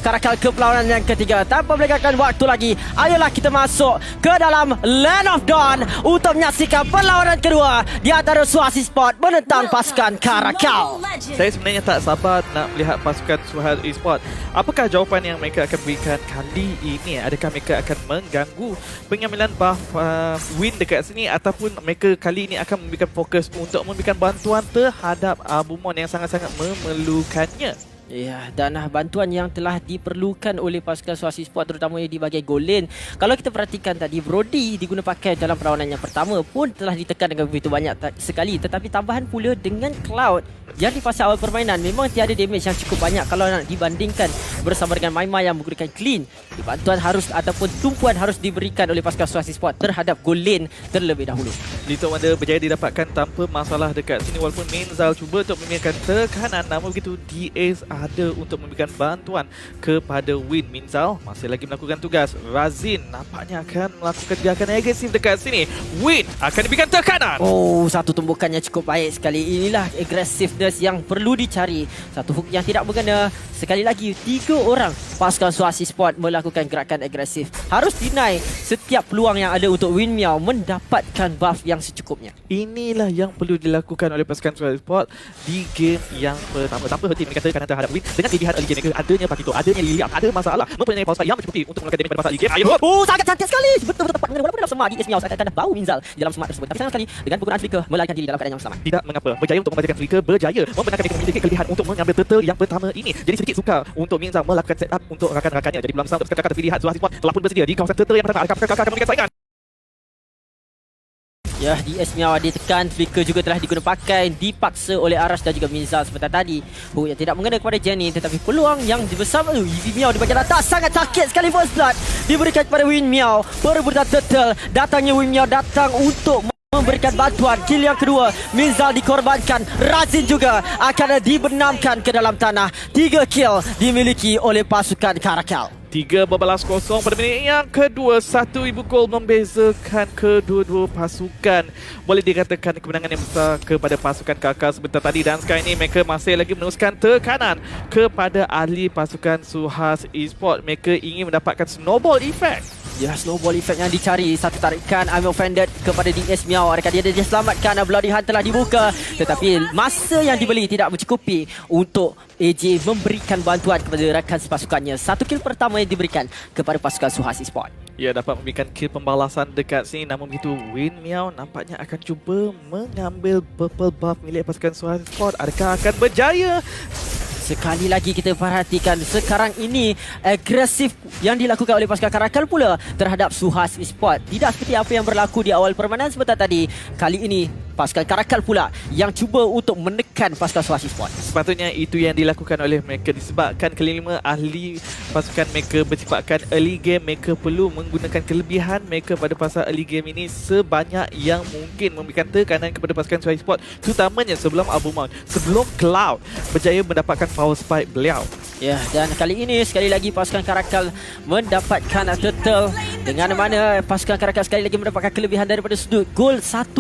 Karakal ke perlawanan yang ketiga. Tanpa melengahkan waktu lagi, ayolah kita masuk ke dalam Land of Dawn untuk menyaksikan perlawanan kedua di antara Suhas Esports menentang pasukan Karakal. Saya sebenarnya tak sabar nak melihat pasukan Suhas Esports. Apakah jawapan yang mereka akan berikan kali ini? Adakah mereka akan mengganggu pengambilan buff win dekat sini, ataupun mereka kali ini akan memberikan fokus untuk memberikan bantuan terhadap Abumon yang sangat-sangat memerlukannya? Ya, dan bantuan yang telah diperlukan oleh pasukan Suhas Esports terutamanya di bahagian goal lane. Kalau kita perhatikan tadi, Brody diguna pakai dalam perlawanan yang pertama pun telah ditekan dengan begitu banyak sekali. Tetapi tambahan pula dengan Cloud yang di fasa awal permainan memang tiada damage yang cukup banyak kalau nak dibandingkan bersama dengan Maima yang menggunakan clean. Bantuan harus ataupun tumpuan harus diberikan oleh pasukan Suhas Esports terhadap goal lane terlebih dahulu. Little Wonder berjaya didapatkan tanpa masalah dekat sini, walaupun Minzal cuba untuk memberikan tekanan, namun begitu DS ada untuk memberikan bantuan kepada Win. Minzal masih lagi melakukan tugas. Razin nampaknya akan melakukan gerakan agresif dekat sini. Win akan diberikan tekanan. Oh, satu tumbukan yang cukup baik sekali. Inilah aggressiveness yang perlu dicari. Satu hook yang tidak berguna. Sekali lagi, 3 orang pasukan Suhas Esports melakukan gerakan agresif. Harus deny setiap peluang yang ada untuk Win Miao mendapatkan buff yang secukupnya. Inilah yang perlu dilakukan oleh pasukan Suhas Esports di game yang pertama. Tanpa henti mereka tekanan terhadap Win. Dengan kelebihan early game mereka, adanya Pakito, adanya Liliap, ada masalah. Mempunyai power spike yang mencukupi untuk melakukan damage pada masa early game. Ayo! Oh, sangat cantik sekali. Betul-betul tepat. Walaupun dalam semak, DS Miao akan bau Minzal di dalam semak tersebut. Tapi sayang sekali, dengan penggunaan flicker melarikan diri dalam keadaan yang selamat. Tidak mengapa, berjaya untuk membacakan flicker, berjaya membenarkan mereka memiliki kelebihan untuk mengambil turtle yang pertama ini. Jadi sedikit sukar untuk Minzal melakukan setup untuk rakan-rakannya. Jadi belum untuk kakak terpilih Suhas Esports telah pun bersedia di kawasan turtle yang pertama. Adakah kakak akan memberikan saingan? Ya, DS Miao ditekan, flicker juga telah digunakan pakai, dipaksa oleh Arash dan juga Minzal sebentar tadi. Hook yang tidak mengena kepada Jenny, tetapi peluang yang dibesar EV Miao di bahagian atas sangat sakit sekali. First blood diberikan kepada Win Miao. Perebutan turtle, datangnya Win Miao datang untuk memberikan bantuan. Kill yang kedua, Minzal dikorbankan. Razin juga akan dibenamkan ke dalam tanah. 3 kill dimiliki oleh pasukan Karakal. 3-0 pada minit yang kedua. 1,000 gol membezakan kedua-dua pasukan. Boleh dikatakan kemenangan yang besar kepada pasukan Karakal sebentar tadi, dan sekarang ini mereka masih lagi meneruskan tekanan kepada ahli pasukan Suhas Esports. Mereka ingin mendapatkan snowball effect. Ya, snowball effect yang dicari. Satu tarikan I'm offended kepada DS Miao. Adakah dia diselamatkan? Bloody Hunt telah dibuka, tetapi masa yang dibeli tidak mencukupi untuk AJ memberikan bantuan kepada rakan sepasukannya. 1 kill pertama yang diberikan kepada pasukan Suhas Esports. Ia dapat memberikan kill pembalasan dekat sini, namun begitu Win Miao nampaknya akan cuba mengambil purple buff milik pasukan Suhas Esports. Adakah akan berjaya? Sekali lagi kita perhatikan sekarang ini agresif yang dilakukan oleh pasukan Karakal pula terhadap Suhas Esports. Tidak seperti apa yang berlaku di awal permainan sebentar tadi. Kali ini pasukan Karakal pula yang cuba untuk menekan pasukan Suhas Esports. Sepatutnya itu yang dilakukan oleh mereka disebabkan kelima ahli pasukan mereka bersifatkan early game. Mereka perlu menggunakan kelebihan mereka pada fasa early game ini sebanyak yang mungkin, memberikan tekanan kepada pasukan Suhas Esports, terutamanya sebelum Abumon, sebelum Cloud berjaya mendapatkan power spike beliau. Ya, dan kali ini sekali lagi pasukan Karakal mendapatkan turtle, dengan mana pasukan Karakal sekali lagi mendapatkan kelebihan daripada sudut gol 1,000,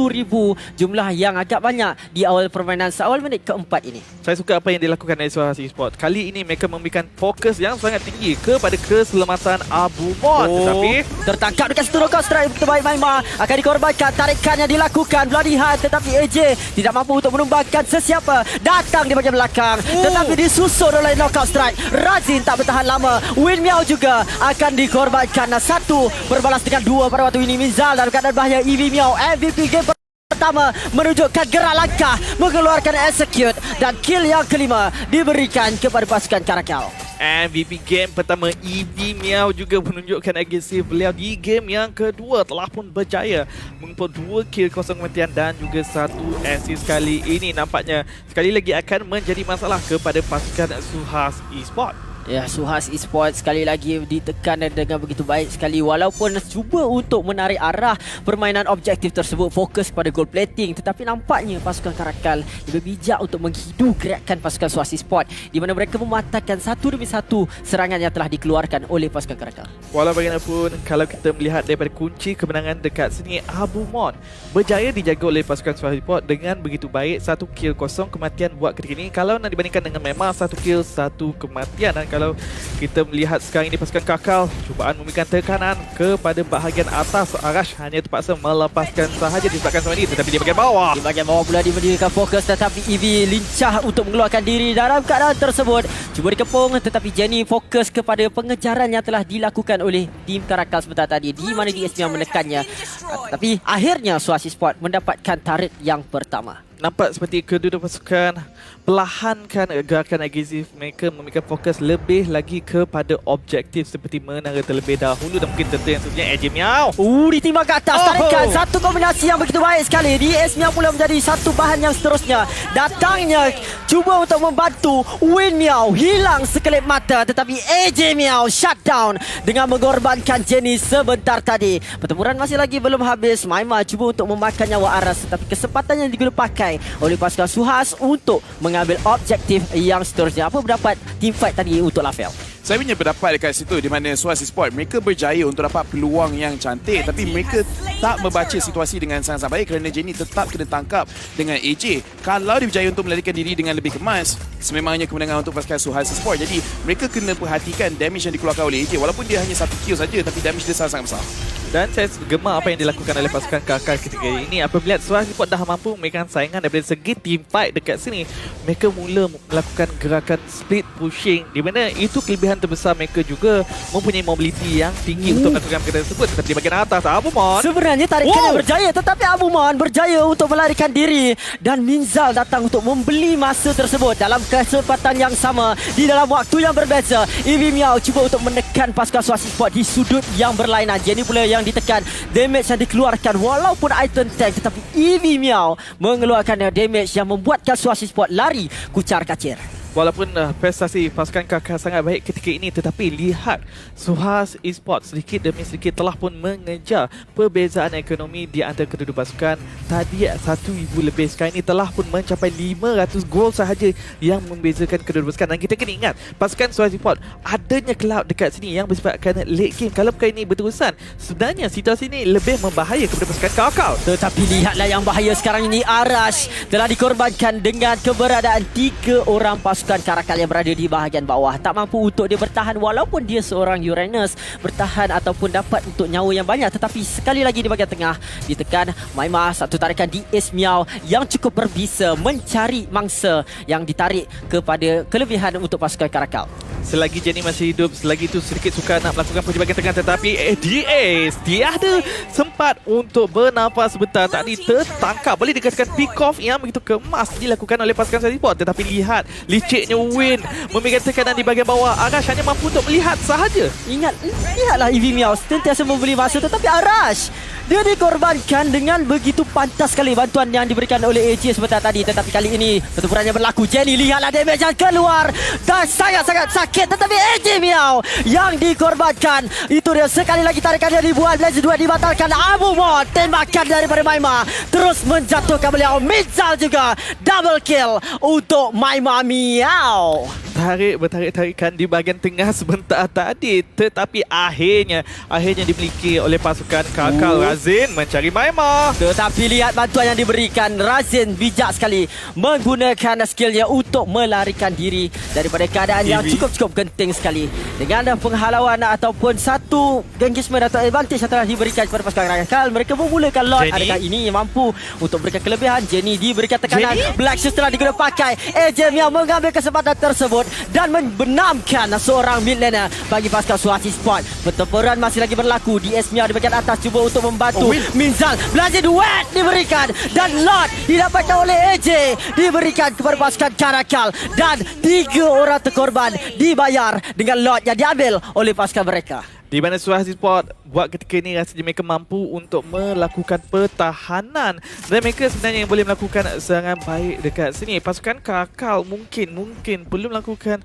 jumlah yang agak banyak di awal permainan seawal minit keempat ini. Saya suka apa yang dilakukan oleh Suhas Esports. Kali ini mereka memberikan fokus yang sangat tinggi kepada keselamatan Abumon. Tetapi tertangkap dekat situ, knockout strike terbaik Maima akan dikorbankan. Tarikan yang dilakukan Bloody Hunt, tetapi AJ tidak mampu untuk menumbangkan sesiapa. Datang di bahagian belakang, tetapi disusul oleh knockout strike. Razin tak bertahan lama. Win Miao juga akan dikorbankan. 1 berbalas dengan 2 pada waktu ini. Minzal dalam keadaan bahaya. EV Miao MVP game pertama menunjukkan gerak langkah, mengeluarkan execute, dan kill yang kelima diberikan kepada pasukan Karakal. MVP game pertama EV Miao juga menunjukkan agresif beliau. Di game yang kedua telah pun berjaya mengumpul 2 kill kosong kematian dan juga 1 assist. Kali ini nampaknya sekali lagi akan menjadi masalah kepada pasukan Suhas Esports. Ya, Suhas Esports sekali lagi ditekan dengan begitu baik sekali. Walaupun cuba untuk menarik arah permainan objektif tersebut, fokus pada goal plating, tetapi nampaknya pasukan Karakal lebih bijak untuk menghidu gerakan pasukan Suhas Esports, di mana mereka mematahkan satu demi satu serangan yang telah dikeluarkan oleh pasukan Karakal. Walau bagaimanapun, kalau kita melihat daripada kunci kemenangan dekat sini, Abumon berjaya dijaga oleh pasukan Suhas Esports dengan begitu baik. 1 kill kosong kematian buat ketika ini. Kalau nak dibandingkan dengan memang 1 kill 1 kematian, dan kalau kita melihat sekarang ini pasukan Kakal cubaan memberikan tekanan kepada bahagian atas. Arash hanya terpaksa melepaskan sahaja disebabkan sama ini, tetapi di bahagian bawah. Di bahagian bawah pula diberikan fokus, tetapi EV lincah untuk mengeluarkan diri dalam keadaan tersebut. Cuba dikepung, tetapi Jenny fokus kepada pengejaran yang telah dilakukan oleh tim Karakal sebentar tadi, di mana DS yang menekannya. Tapi akhirnya Suasi Sport mendapatkan turret yang pertama. Nampak seperti kedua pasukan perlahankan gerakan agresif mereka, memberikan fokus lebih lagi kepada objektif seperti menara terlebih dahulu, dan mungkin tentu yang sebenarnya AJ Miao. Ditimbang ke atas, tarikan satu kombinasi yang begitu baik sekali. DS Miao pula menjadi satu bahan yang seterusnya. Datangnya cuba untuk membantu Win Miao, hilang sekelip mata, tetapi AJ Miao shutdown dengan mengorbankan Jenny sebentar tadi. Pertempuran masih lagi belum habis. Maima cuba untuk memakan nyawa Aras, tetapi kesempatan yang digunakan pakai oleh pasukan Suhas untuk mengambil objektif yang seterusnya. Apa pendapat teamfight tadi untuk Lafel? Saya punya pendapat dekat situ di mana Suasi Sport mereka berjaya untuk dapat peluang yang cantik, tapi mereka tak membaca situasi dengan sangat baik kerana Jenny tetap kena tangkap dengan AJ. Kalau dia berjaya untuk melarikan diri dengan lebih kemas, sememangnya kemenangan untuk pasukan Suasi Sport. Jadi mereka kena perhatikan damage yang dikeluarkan oleh AJ. Walaupun dia hanya 1 kill saja, tapi damage dia sangat besar. Dan saya gemar apa yang dilakukan oleh pasukan Kakal ketika ini. Apabila Suasi Sport dah mampu memberikan saingan daripada segi team fight dekat sini, mereka mula melakukan gerakan split pushing, di mana itu kelebihan terbesar mereka juga mempunyai mobility yang tinggi untuk melakukan perkara tersebut. Tetapi di bahagian atas, Abumon sebenarnya tarikannya berjaya, tetapi Abumon berjaya untuk melarikan diri, dan Minzal datang untuk membeli masa tersebut dalam kesempatan yang sama di dalam waktu yang berbeza. EV Miao cuba untuk menekan pasukan Suasi Sport di sudut yang berlainan. Jenny pula yang ditekan, damage yang dikeluarkan walaupun item tank, tetapi EV Miao mengeluarkan damage yang membuatkan Suasi Sport lari kucar kacir. Walaupun prestasi pasukan Kakal sangat baik ketika ini, tetapi lihat Suhas Esports sedikit demi sedikit telah pun mengejar perbezaan ekonomi di antara kedua pasukan. Tadi 1,000 lebih, sekarang ini telah pun mencapai 500 gol sahaja yang membezakan kedua pasukan. Dan kita kena ingat, pasukan Suhas Esports adanya cloud dekat sini yang bersebabkan late game. Kalau perkara ini berterusan, sebenarnya situasi ini lebih membahaya kepada pasukan Kakal. Tetapi lihatlah yang bahaya sekarang ini, Arash telah dikorbankan dengan keberadaan 3 orang pasukan Karakal yang berada di bahagian bawah. Tak mampu untuk dia bertahan walaupun dia seorang Uranus, bertahan ataupun dapat untuk nyawa yang banyak. Tetapi sekali lagi di bahagian tengah ditekan Maima, satu tarikan DS Miao yang cukup berbisa mencari mangsa yang ditarik kepada kelebihan untuk pasukan Karakal. Selagi Jenny masih hidup, selagi itu sedikit sukar nak melakukan push di bahagian tengah, tetapi DS dia ada sempat untuk bernafas sebentar. Tadi tertangkap, boleh dikatakan pick off yang begitu kemas dilakukan oleh pasukan Suhas Sport. Tetapi lihat liciknya Win memberikan tekanan di bahagian bawah. Arash hanya mampu untuk melihat sahaja. Lihatlah EV Miao sentiasa membeli masa, tetapi Arash dia dikorbankan dengan begitu pantas sekali bantuan yang diberikan oleh AJ sebentar tadi. Tetapi kali ini pertempurannya berlaku. Jenny, lihatlah damage yang keluar dan sangat-sangat sakit, tetapi AJ Miao yang dikorbankan. Itu dia, sekali lagi tarikan dia dibuat. Blaze 2 dibatalkan. Abumon tembakan daripada Maima terus menjatuhkan beliau. Minzal juga double kill untuk Maima Miao. Bertarik-tarikan di bahagian tengah sebentar tadi, tetapi akhirnya dimiliki oleh pasukan Kakal. Razin mencari Maima, tetapi lihat bantuan yang diberikan. Razin bijak sekali menggunakan skillnya untuk melarikan diri daripada keadaan yang cukup genting sekali. Dengan penghalauan ataupun satu engagement atau advantage yang telah diberikan kepada pasukan Kakal, mereka memulakan lot. Adakah ini mampu untuk memberikan kelebihan? Jenny diberikan tekanan. Black Shoes telah digunakan pakai. AJ Miao mengambil kesempatan tersebut dan membenamkan seorang mid laner bagi pasukan Suhas Sport. Pertempuran masih lagi berlaku. DS Miao di bahagian atas cuba untuk membantu. Minzal belajar duet diberikan dan lot didapatkan oleh AJ, diberikan kepada pasukan Karakal, dan 3 orang terkorban dibayar dengan lot yang diambil oleh pasukan mereka. di mana Suhas Sport buat ketika ini rasanya mereka mampu untuk melakukan pertahanan, dan mereka sebenarnya yang boleh melakukan serangan baik dekat sini. Pasukan Kakal mungkin perlu melakukan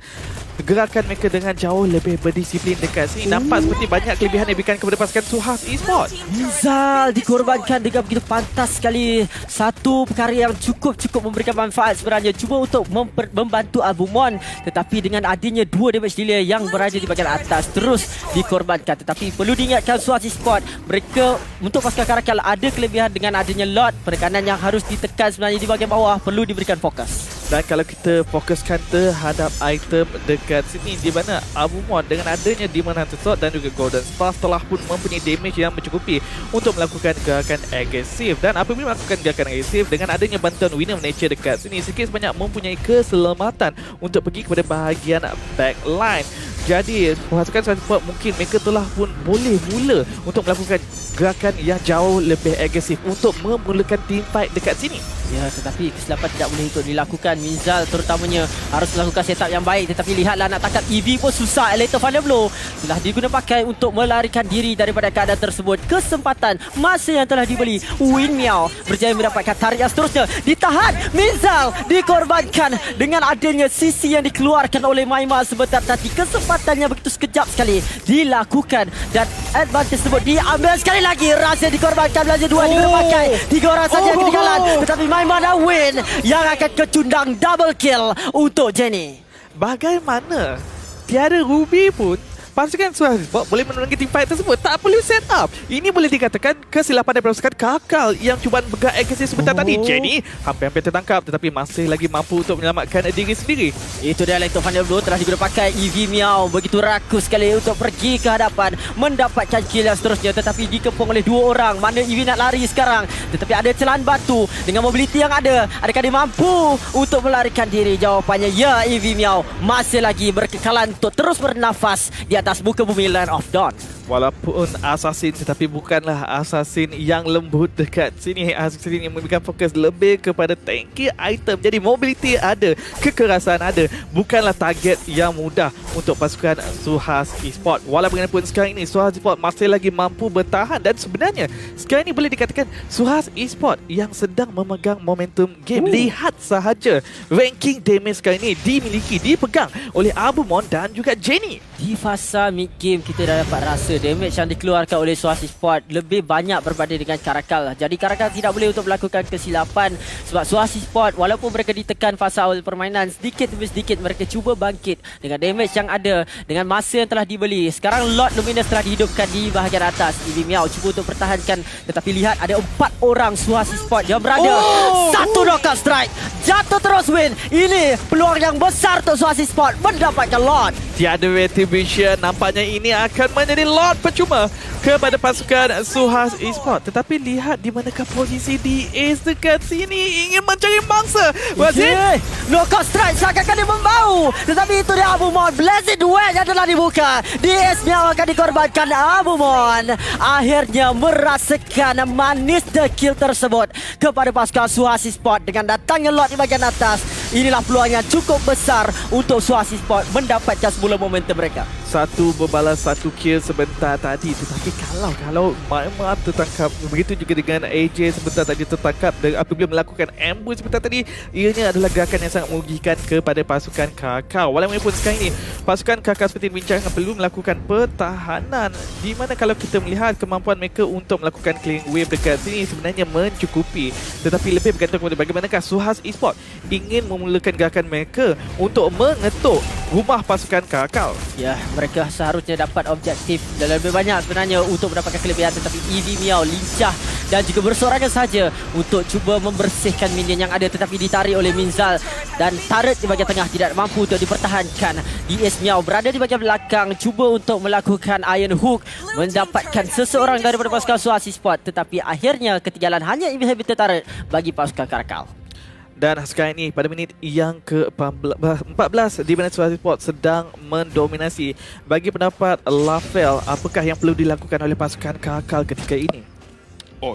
gerakan mereka dengan jauh lebih berdisiplin dekat sini. Nampak seperti banyak kelebihan yang diberikan kepada pasukan Suhas Esports. Minzal dikorbankan dengan begitu pantas sekali. Satu perkara yang cukup memberikan manfaat sebenarnya, cuba untuk membantu Abumon, tetapi dengan adanya 2 damage delay yang berada di bahagian atas terus dikorbankan. Tetapi perlu diingatkan Suhas Esports, mereka untuk pasukan Karakal ada kelebihan dengan adanya lot. Penekanan yang harus ditekan sebenarnya di bahagian bawah perlu diberikan fokus. Dan kalau kita fokuskan terhadap item dekat sini, di mana Abumon dengan adanya Demon Hunter Sword dan juga Golden Staff telah pun mempunyai damage yang mencukupi untuk melakukan gerakan agresif. Dan apabila melakukan gerakan agresif dengan adanya bantuan Wind of Nature dekat sini, sikit sebanyak mempunyai keselamatan untuk pergi kepada bahagian backline. Jadi pasukan Suicide Squad mungkin mereka telah pun boleh mula untuk melakukan gerakan yang jauh lebih agresif untuk memulakan team fight dekat sini. Ya, tetapi kesilapan tidak boleh untuk dilakukan. Minzal terutamanya harus melakukan setup yang baik. Tetapi lihatlah nak tangkap EV pun susah. Elemental Thunder Blow telah digunakan pakai untuk melarikan diri daripada keadaan tersebut. Kesempatan masa yang telah dibeli. Win Miao berjaya mendapatkan tarik yang seterusnya. Ditahan. Minzal dikorbankan dengan adanya sisi yang dikeluarkan oleh Maima sebentar tadi. Kesempatannya begitu sekejap sekali dilakukan. Dan advantage tersebut diambil sekali lagi. Razia dikorbankan. Razia 2 digunakan pakai. 3 orang saja yang ketinggalan. Tetapi Maimana win yang akan kecundang double kill untuk Jenny. Bagaimana tiada Ruby pun pasukan Suicide Squad boleh menangani team fight tersebut. Tak perlu set up. Ini boleh dikatakan kesilapan daripada pasukan Kakal yang cuba bergerak agresif sebentar tadi. Jenny hampir-hampir tertangkap tetapi masih lagi mampu untuk menyelamatkan diri sendiri. Itu dia Electro Thunder Blow telah digunakan pakai. EV Miao begitu rakus sekali untuk pergi ke hadapan mendapatkan kill yang seterusnya, tetapi dikepung oleh 2 orang. Mana EV nak lari sekarang, tetapi ada celaan batu dengan mobility yang ada. Adakah dia mampu untuk melarikan diri? Jawapannya ya, EV Miao masih lagi berkekalan untuk terus bernafas di atas muka bumi Land of Dawn. Walaupun assassin tetapi bukanlah assassin yang lembut dekat sini. Assassin yang memberikan fokus lebih kepada tanky item. Jadi mobility ada, kekerasan ada. Bukanlah target yang mudah untuk pasukan Suhas Esport. Walau bagaimanapun sekarang ini Suhas Esport masih lagi mampu bertahan. Dan sebenarnya sekarang ini boleh dikatakan Suhas Esport yang sedang memegang momentum game. Lihat sahaja ranking damage sekarang ini dimiliki, dipegang oleh Abumon dan juga Jenny. Di fasa mid game kita dah dapat rasa damage yang dikeluarkan oleh Suhas Esport lebih banyak berbanding dengan Karakal. Jadi Karakal tidak boleh untuk melakukan kesilapan sebab Suhas Esport walaupun mereka ditekan fasa awal permainan, sedikit demi sedikit mereka cuba bangkit dengan damage yang ada, dengan masa yang telah dibeli. Sekarang Lord Luminous telah dihidupkan di bahagian atas. EV Miao cuba untuk pertahankan, tetapi lihat ada 4 orang Suhas Esport yang berada. Satu knockout strike, jatuh terus win. Ini peluang yang besar untuk Suhas Esport mendapatkan Lord. Tiada retribution, nampaknya ini akan menjadi lot percuma kepada pasukan Suhas Esport. Tetapi lihat di manakah posisi di Ace dekat sini, ingin mencari mangsa. Wazir, knockout strike seakan-akan dia membau, tetapi itu dia Abumon. Blazing Wedge yang telah dibuka. Di Ace Miao akan dikorbankan. Abumon akhirnya merasakan manis the kill tersebut kepada pasukan Suhas Esport dengan datangnya Lord di bahagian atas. Inilah peluang yang cukup besar untuk Suhas Esport mendapatkan semula momentum mereka. Satu berbalas satu kill sebentar tadi, tetapi kalau Maima tertangkap, begitu juga dengan AJ sebentar tadi tertangkap dan apabila melakukan ambush sebentar tadi, ianya adalah gerakan yang sangat merugikan kepada pasukan Kakao. Walaupun sekarang ini pasukan Kakao seperti dibincangkan perlu melakukan pertahanan, di mana kalau kita melihat kemampuan mereka untuk melakukan clearing wave dekat sini sebenarnya mencukupi, tetapi lebih bergantung kepada bagaimanakah Suhas Esport ingin memulakan gerakan mereka untuk mengetuk rumah pasukan Kakao. Ya, mereka seharusnya dapat objektif dan lebih banyak sebenarnya untuk mendapatkan kelebihan, tetapi EV Miao lincah dan juga bersorangan saja untuk cuba membersihkan minion yang ada, tetapi ditarik oleh Minzal dan turret di bahagian tengah tidak mampu untuk dipertahankan. DS Miao berada di bahagian belakang cuba untuk melakukan Iron Hook, mendapatkan seseorang daripada pasukan Suhas Esport, tetapi akhirnya ketinggalan hanya inhibitor turret bagi pasukan Karakal. Dan sekarang ini pada minit yang ke-14 di mana Suhas Esport sedang mendominasi. Bagi pendapat Lafel, apakah yang perlu dilakukan oleh pasukan Kakal ketika ini?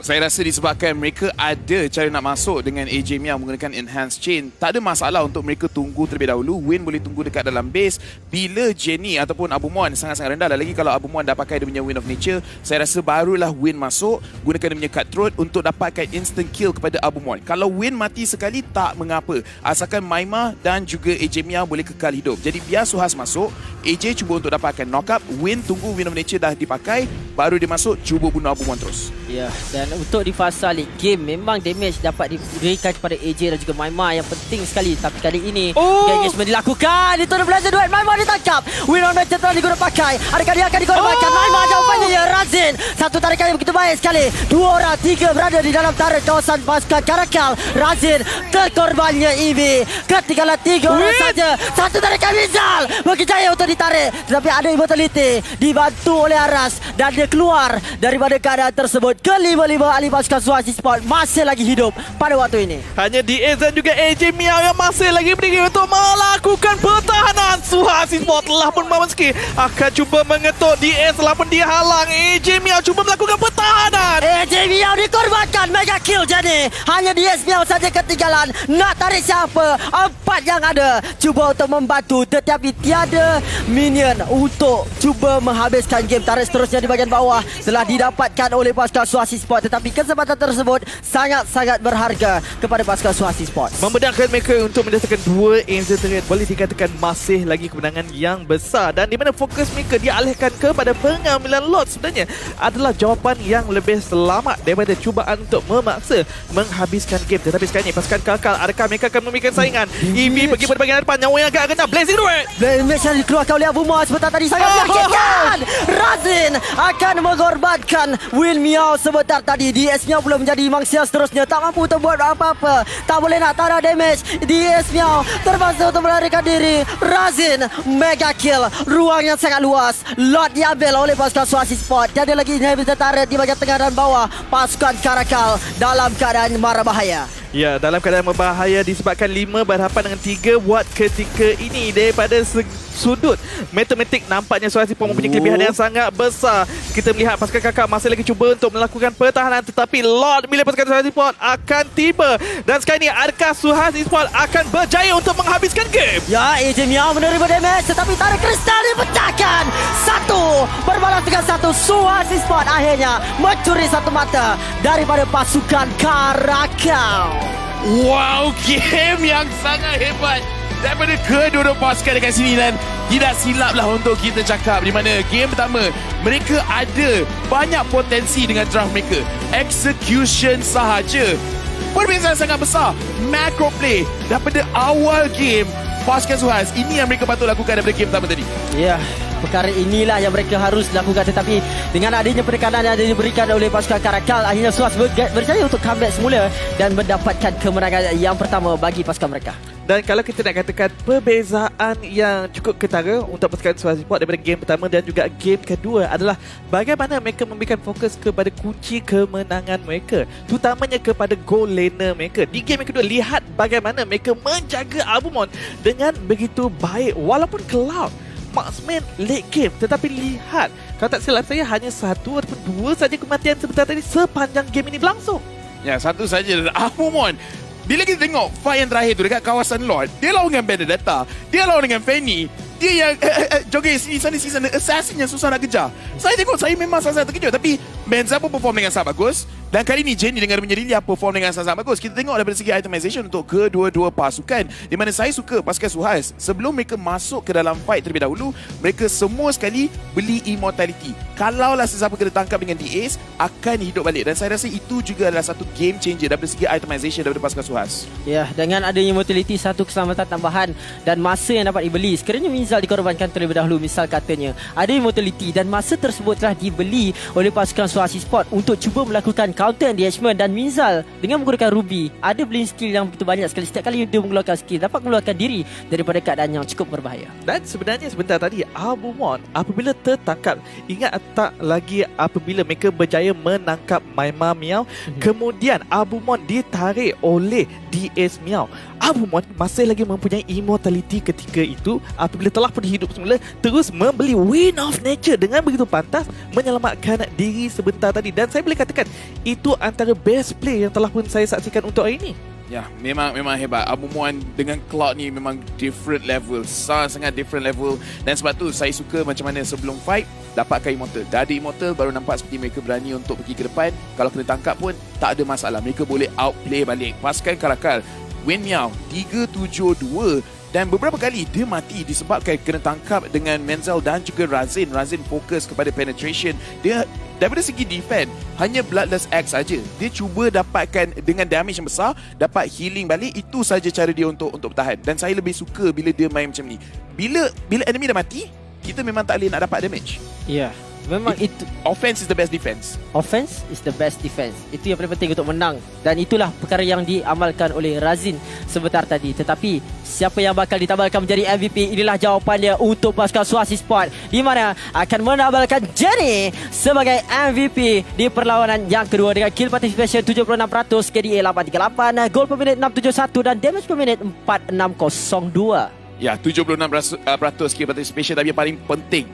Saya rasa disebabkan mereka ada cara nak masuk dengan AJ Miao menggunakan enhanced chain. Tak ada masalah untuk mereka tunggu terlebih dahulu. Win boleh tunggu dekat dalam base. Bila Jenny ataupun Abumon sangat-sangat rendah, dan lagi kalau Abumon dah pakai dia punya Wind of Nature, saya rasa barulah Win masuk, gunakan dia punya cutthroat untuk dapatkan instant kill kepada Abumon. Kalau Win mati sekali tak mengapa, asalkan Maima dan juga AJ Miao boleh kekal hidup. Jadi biar Suhas masuk, AJ cuba untuk dapatkan knock up, Win tunggu Wind of Nature dah dipakai, baru dia masuk cuba bunuh Abumon terus. Ya, dan untuk di fasa late game memang damage dapat diberikan kepada AJ dan juga Maima yang penting sekali. Tapi kali ini engagement dilakukan. Itu ada belajar duet. Maima ditangkap. Win on match telah digunakan pakai. Adakah dia akan dikorbankan? Maima jawapannya ya Razin. Satu tarikan yang begitu baik sekali. 2 orang 3 berada di dalam tarik kawasan pasukan Karakal. Razin terkorbannya Eevee. Ketinggalan 3 orang saja. Satu tarikan Rizal berjaya untuk ditarik. Tetapi ada immortality dibantu oleh Aras dan dia keluar daripada keadaan tersebut. Kelima-lima ahli pasukan Suhasil Sport masih lagi hidup pada waktu ini. Hanya DS dan juga AJ Miao yang masih lagi berdiri untuk melakukan pertahanan. Suhasil Sport telah pun memasuki, akan cuba mengetuk DS telah pun dihalang. AJ Miao cuba melakukan pertahanan. AJ Miao dikorbankan. Mega kill jadi. Hanya DS Miao saja ketinggalan. Nak tarik siapa? 4 yang ada. Cuba untuk membantu tetapi tiada minion untuk cuba menghabiskan game. Tarik seterusnya di bahagian bawah telah didapatkan oleh pasukan Suhasil Sport, tetapi kesempatan tersebut sangat-sangat berharga kepada pasukan Suhasil Sport. Membenarkan mereka untuk mendatangkan 2 ANZ Turret boleh dikatakan masih lagi kemenangan yang besar, dan di mana fokus mereka dialihkan kepada pengambilan lot sebenarnya adalah jawapan yang lebih selamat daripada cubaan untuk memaksa menghabiskan game. Tetapi sekarang ini pasukan Kakal, adakah mereka akan memberikan saingan? Eevee pergi pada bahagian depan, nyawa yang agak kena. Blazing Turret Damage yang dikeluarkan oleh Abumon sebentar tadi sangat menyakitkan. Razin akan mengorbankan Will Miao sebentar tadi. DS Miao belum menjadi mangsa seterusnya. Tak mampu untuk buat apa-apa. Tak boleh nak taruh damage. DS Miao terpaksa untuk melarikan diri. Razin mega kill. Ruang yang sangat luas. Lot diambil oleh pasukan Suhasil Sport. Tiada lagi inhibitor turret di bahagian tengah dan bawah. Pasukan Karakal dalam keadaan mara bahaya. Ya, dalam keadaan berbahaya disebabkan 5 berhadapan dengan 3 buat ketika ini. Daripada sudut matematik nampaknya Suhasil Sport mempunyai kelebihan yang sangat besar. Kita melihat pasukan Kakak masih lagi cuba untuk melakukan pertahanan, tetapi Lord milik pasukan Suhasil Sport akan tiba. Dan sekarang ini adakah Suhasil Sport akan berjaya untuk menghabiskan game? Ya, AJ Miao menerima damage tetapi tarik kristal dipecahkan. 1 berbalas dengan 1. Suhasil Sport akhirnya mencuri 1 mata daripada pasukan Karakal. Wow, game yang sangat hebat daripada kedua-dua pasukan dekat sini, dan tidak silaplah untuk kita cakap di mana game pertama mereka ada banyak potensi dengan draft mereka. Execution sahaja perbezaan sangat besar. Macro play daripada awal game pasukan Suhas, ini yang mereka patut lakukan daripada game pertama tadi. Ya, perkara inilah yang mereka harus lakukan, tetapi dengan adanya penekanan yang diberikan oleh pasukan Karakal, akhirnya Suhas berjaya untuk comeback semula dan mendapatkan kemenangan yang pertama bagi pasukan mereka. Dan kalau kita nak katakan perbezaan yang cukup ketara untuk pasukan Suhasil Sport daripada game pertama dan juga game kedua adalah bagaimana mereka memberikan fokus kepada kunci kemenangan mereka, terutamanya kepada goal laner mereka. Di game yang kedua, lihat bagaimana mereka menjaga Abumon dengan begitu baik walaupun Cloud marksman late game, tetapi lihat, kalau tak silap saya hanya 1 ataupun 2 saja kematian sebentar tadi sepanjang game ini berlangsung. Ya, 1 saja dan Abumon. Bila kita tengok fight yang terakhir tu dekat kawasan Lord, dia lawan dengan Benedetta, dia lawan dengan Fanny, dia yang joget sini sana assassin yang susah nak kejar. Saya tengok, saya memang sangat terkejut, tapi Benza pun perform dengan sangat bagus. Dan kali ini Jenny dengan reminya Lilia perform dengan sangat bagus. Kita tengok daripada segi itemization untuk kedua-dua pasukan, di mana saya suka pasukan Suhas sebelum mereka masuk ke dalam fight terlebih dahulu, mereka semua sekali beli immortality. Kalaulah sesiapa kena tangkap dengan DAs, akan hidup balik. Dan saya rasa itu juga adalah satu game changer daripada segi itemization daripada pasukan Suhas. Ya, dengan adanya immortality, 1 keselamatan tambahan dan masa yang dapat dibeli. Sekiranya Minzal dikorbankan terlebih dahulu, misal katanya ada immortality dan masa tersebut telah dibeli oleh pasukan Suhasil Sport untuk cuba melakukan counter engagement, dan Minzal dengan menggunakan Ruby ada bling skill yang begitu banyak sekali. Setiap kali dia mengeluarkan skill dapat mengeluarkan diri daripada keadaan yang cukup berbahaya. Dan sebenarnya sebentar tadi Abumon apabila tertangkap, ingat tak lagi apabila mereka berjaya menangkap Maima Miao, kemudian Abumon ditarik oleh DS Miao. Abumon masih lagi mempunyai immortality ketika itu apabila telah pun hidup semula, terus membeli Wind of Nature dengan begitu pantas menyelamatkan diri sebentar tadi. Dan saya boleh katakan itu antara best play yang telah pun saya saksikan untuk hari ini. Ya, memang hebat. Abumon dengan Cloud ni memang different level, sangat different level. Dan sebab tu saya suka macam mana sebelum fight dapatkan immortal. Dah ada immortal baru nampak seperti mereka berani untuk pergi ke depan. Kalau kena tangkap pun tak ada masalah, mereka boleh outplay balik. Pasukan Karakal, Wen Miao 372 Dan beberapa kali dia mati disebabkan kena tangkap dengan Menzel dan juga Razin. Razin fokus kepada penetration. Dia daripada segi defend hanya Bloodless Axe saja. Dia cuba dapatkan dengan damage yang besar, dapat healing balik. Itu saja cara dia untuk bertahan. Dan saya lebih suka bila dia main macam ni. Bila enemy dah mati, kita memang tak boleh nak dapat damage. Ya, memang itu. Offense is the best defense. Offense is the best defense. Itu yang paling penting untuk menang. Dan itulah perkara yang diamalkan oleh Razin sebentar tadi. Tetapi siapa yang bakal ditabalkan menjadi MVP? Inilah jawapannya untuk pasukan Suasi Sport, di mana akan menabalkan Jenny sebagai MVP di perlawanan yang kedua dengan kill participation 76%, KDA 838, gol per minit 671 dan damage per minit 4602. Ya, 76% kill participation, tapi yang paling penting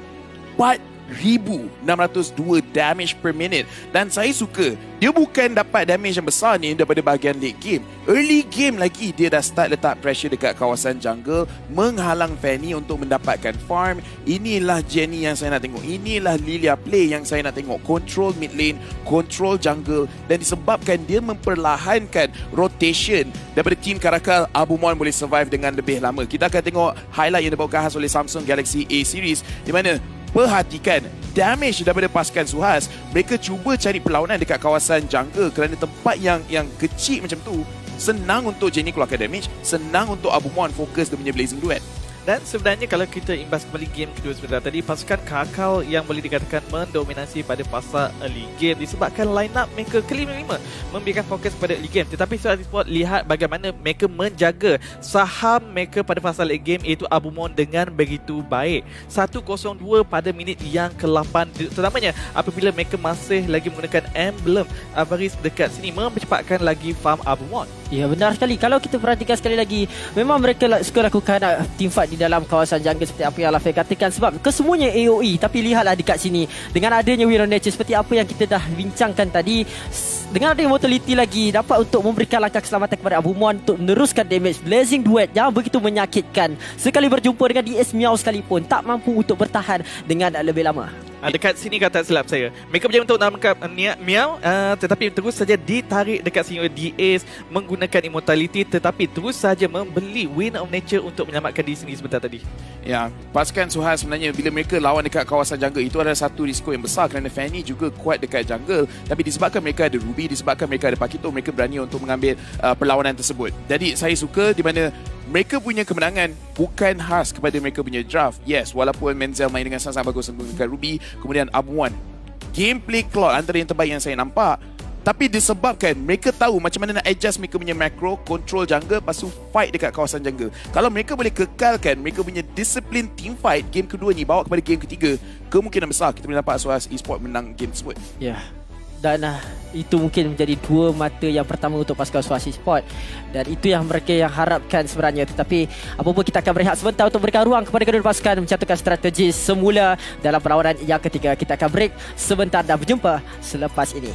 4,602 damage per minute. Dan saya suka dia bukan dapat damage yang besar ni daripada bahagian late game. Early game lagi dia dah start letak pressure dekat kawasan jungle, menghalang Fanny untuk mendapatkan farm. Inilah Jenny yang saya nak tengok. Inilah Lilia play yang saya nak tengok. Control mid lane, control jungle, dan disebabkan dia memperlahankan rotation daripada team Karakal, Abumon boleh survive dengan lebih lama. Kita akan tengok highlight yang dibawakan khas oleh Samsung Galaxy A series, di mana perhatikan damage daripada pasukan Suhas. Mereka cuba cari perlawanan dekat kawasan jungle kerana tempat yang kecil macam tu senang untuk Jenny keluarkan damage, senang untuk Abumon fokus dia punya Blazing Duet. Dan sebenarnya kalau kita imbas kembali game kedua sebentar tadi, pasukan Kakao yang boleh dikatakan mendominasi pada fasa early game disebabkan line up mereka kelima-lima memberikan fokus pada early game. Tetapi Suasi Sport lihat bagaimana mereka menjaga saham mereka pada fasa late game, iaitu Abumon, dengan begitu baik. 102 pada minit yang ke-8, terutamanya apabila mereka masih lagi menggunakan emblem Avaris dekat sini, mempercepatkan lagi farm Abumon. Ya, benar sekali. Kalau kita perhatikan sekali lagi, memang mereka suka lakukan teamfight di dalam kawasan jungle seperti apa yang Lafay katakan, sebab kesemuanya AOE. Tapi lihatlah dekat sini, dengan adanya Will of Nature seperti apa yang kita dah bincangkan tadi, dengan adanya mortality lagi, dapat untuk memberikan langkah keselamatan kepada Abumon untuk meneruskan damage. Blazing Duet yang begitu menyakitkan, sekali berjumpa dengan DS Miao sekalipun tak mampu untuk bertahan dengan lebih lama. Dekat sini kata silap saya, mereka berjaya untuk menangkap Miao, tetapi terus saja ditarik dekat sini oleh DS menggunakan immortality, tetapi terus saja membeli Wind of Nature untuk menyelamatkan diri sendiri sebentar tadi. Ya, pasukan Suhas sebenarnya bila mereka lawan dekat kawasan jungle, itu adalah satu risiko yang besar kerana Fanny juga kuat dekat jungle. Tapi disebabkan mereka ada Ruby, disebabkan mereka ada Pakito, mereka berani untuk mengambil perlawanan tersebut. Jadi saya suka di mana mereka punya kemenangan bukan khas kepada mereka punya draft. Yes, walaupun Menzel main dengan sangat bagus menggunakan Ruby, kemudian Abumon, gameplay cloud antara yang terbaik yang saya nampak. Tapi disebabkan mereka tahu macam mana nak adjust mereka punya macro, control jungle, lepas tu fight dekat kawasan jungle. Kalau mereka boleh kekalkan mereka punya disiplin team fight, game kedua ni bawa kepada game ketiga, kemungkinan besar kita boleh nampak Suhas Esports menang game tersebut. Ya. Dan itu mungkin menjadi dua mata yang pertama untuk pasukan Suasi Sport, dan itu yang mereka yang harapkan sebenarnya. Tetapi apapun, kita akan berehat sebentar untuk berikan ruang kepada kedua pasukan mencantumkan strategi semula dalam perlawanan yang ketiga. Kita akan break sebentar dan berjumpa selepas ini.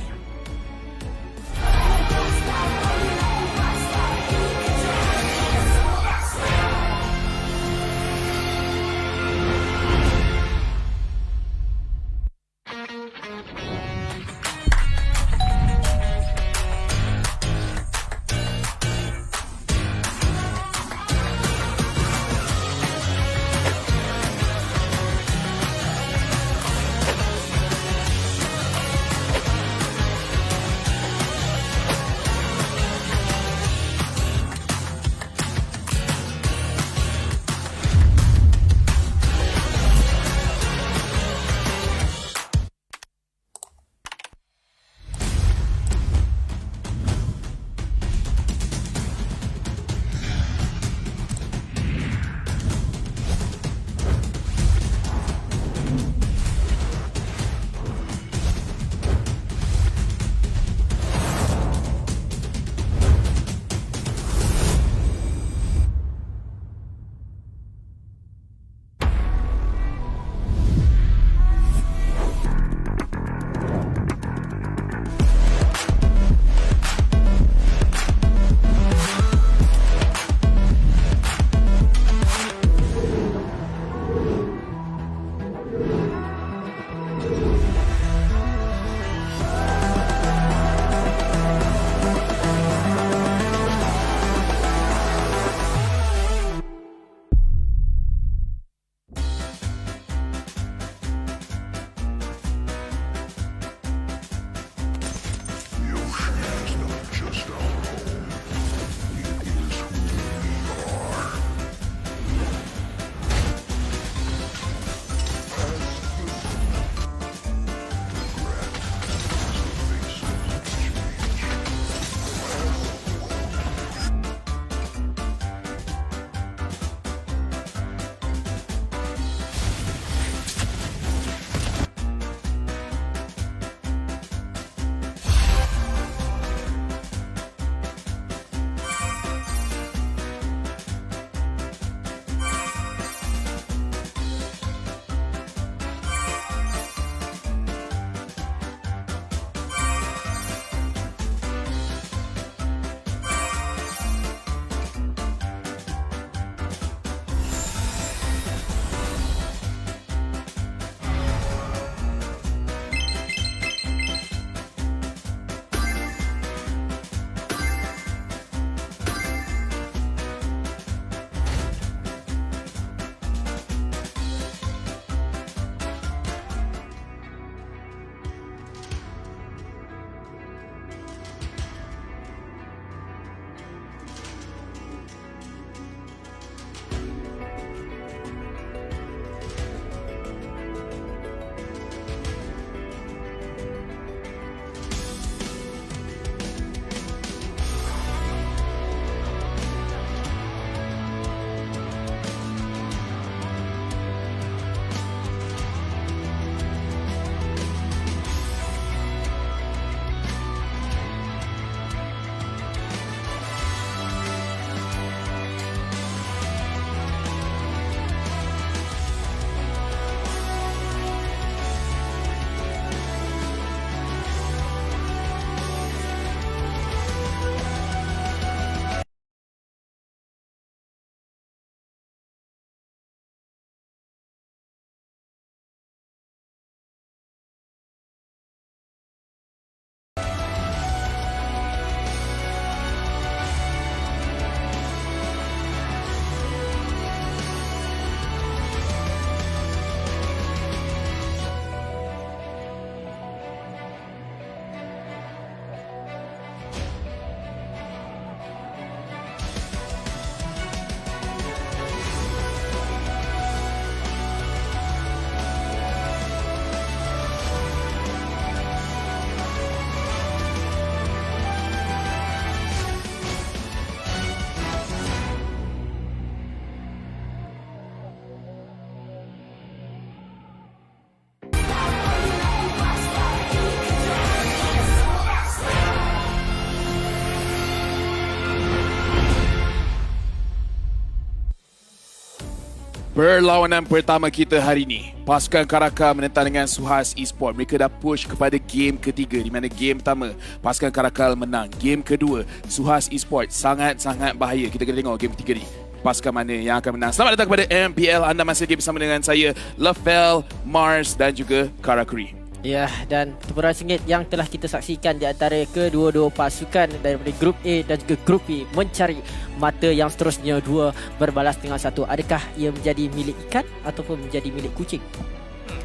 Perlawanan pertama kita hari ini, pasukan Karakal menentang dengan Suhas Esports. Mereka dah push kepada game ketiga, di mana game pertama pasukan Karakal menang. Game kedua, Suhas Esports sangat-sangat bahaya. Kita kena tengok game ketiga ni, pasukan mana yang akan menang. Selamat datang kepada MPL. Anda masih lagi bersama dengan saya, Lafel, Mars dan juga Karakuri. Ya, dan temburan sengit yang telah kita saksikan di antara kedua-dua pasukan daripada grup A dan juga grup B mencari mata yang seterusnya, dua berbalas dengan satu. Adakah ia menjadi milik ikan ataupun menjadi milik kucing?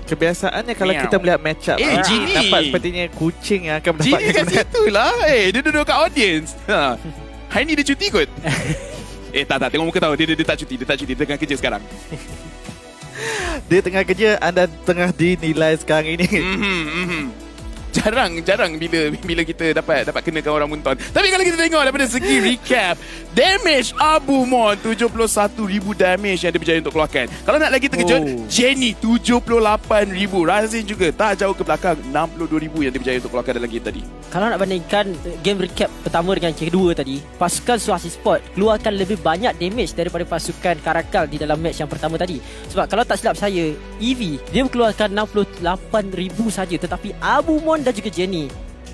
Kebiasaannya kalau kita melihat match up, Genie nampak sepertinya kucing yang akan Genie mendapatkan kat situ lah. Dia duduk kat audience. Hari ni dia cuti kot. Tak, tengok muka tahu. Dia tak cuti. Dia tengah kerja sekarang. Dia tengah kerja, anda tengah dinilai sekarang ini. Jarang bila kita dapat kenakan orang menonton. Tapi kalau kita tengok daripada segi recap, damage Abu Mon 71,000 damage yang dia berjaya untuk keluarkan. Kalau nak lagi terkejut, Jenny 78,000. Razin juga tak jauh ke belakang, 62,000 yang dia berjaya untuk keluarkan dalam game tadi. Kalau nak bandingkan game recap pertama dengan kedua tadi, pasukan Suhas Esports keluarkan lebih banyak damage daripada pasukan Karakal di dalam match yang pertama tadi. Sebab kalau tak silap saya, EV dia mengeluarkan 68,000 saja, tetapi Abu Mon dan juga Jenny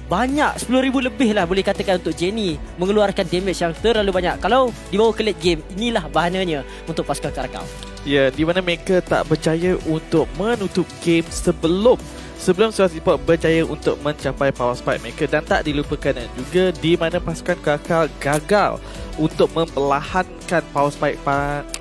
banyak, 10,000 lebih lah boleh katakan untuk Jenny mengeluarkan damage yang terlalu banyak. Kalau dibawa ke late game, inilah bahananya untuk pasukan Karakal. Ya, di mana mereka tak berjaya untuk menutup game sebelum Suhas Esports berjaya untuk mencapai power spike mereka. Dan tak dilupakan juga di mana pasukan Karakal gagal untuk memperlahankan power spike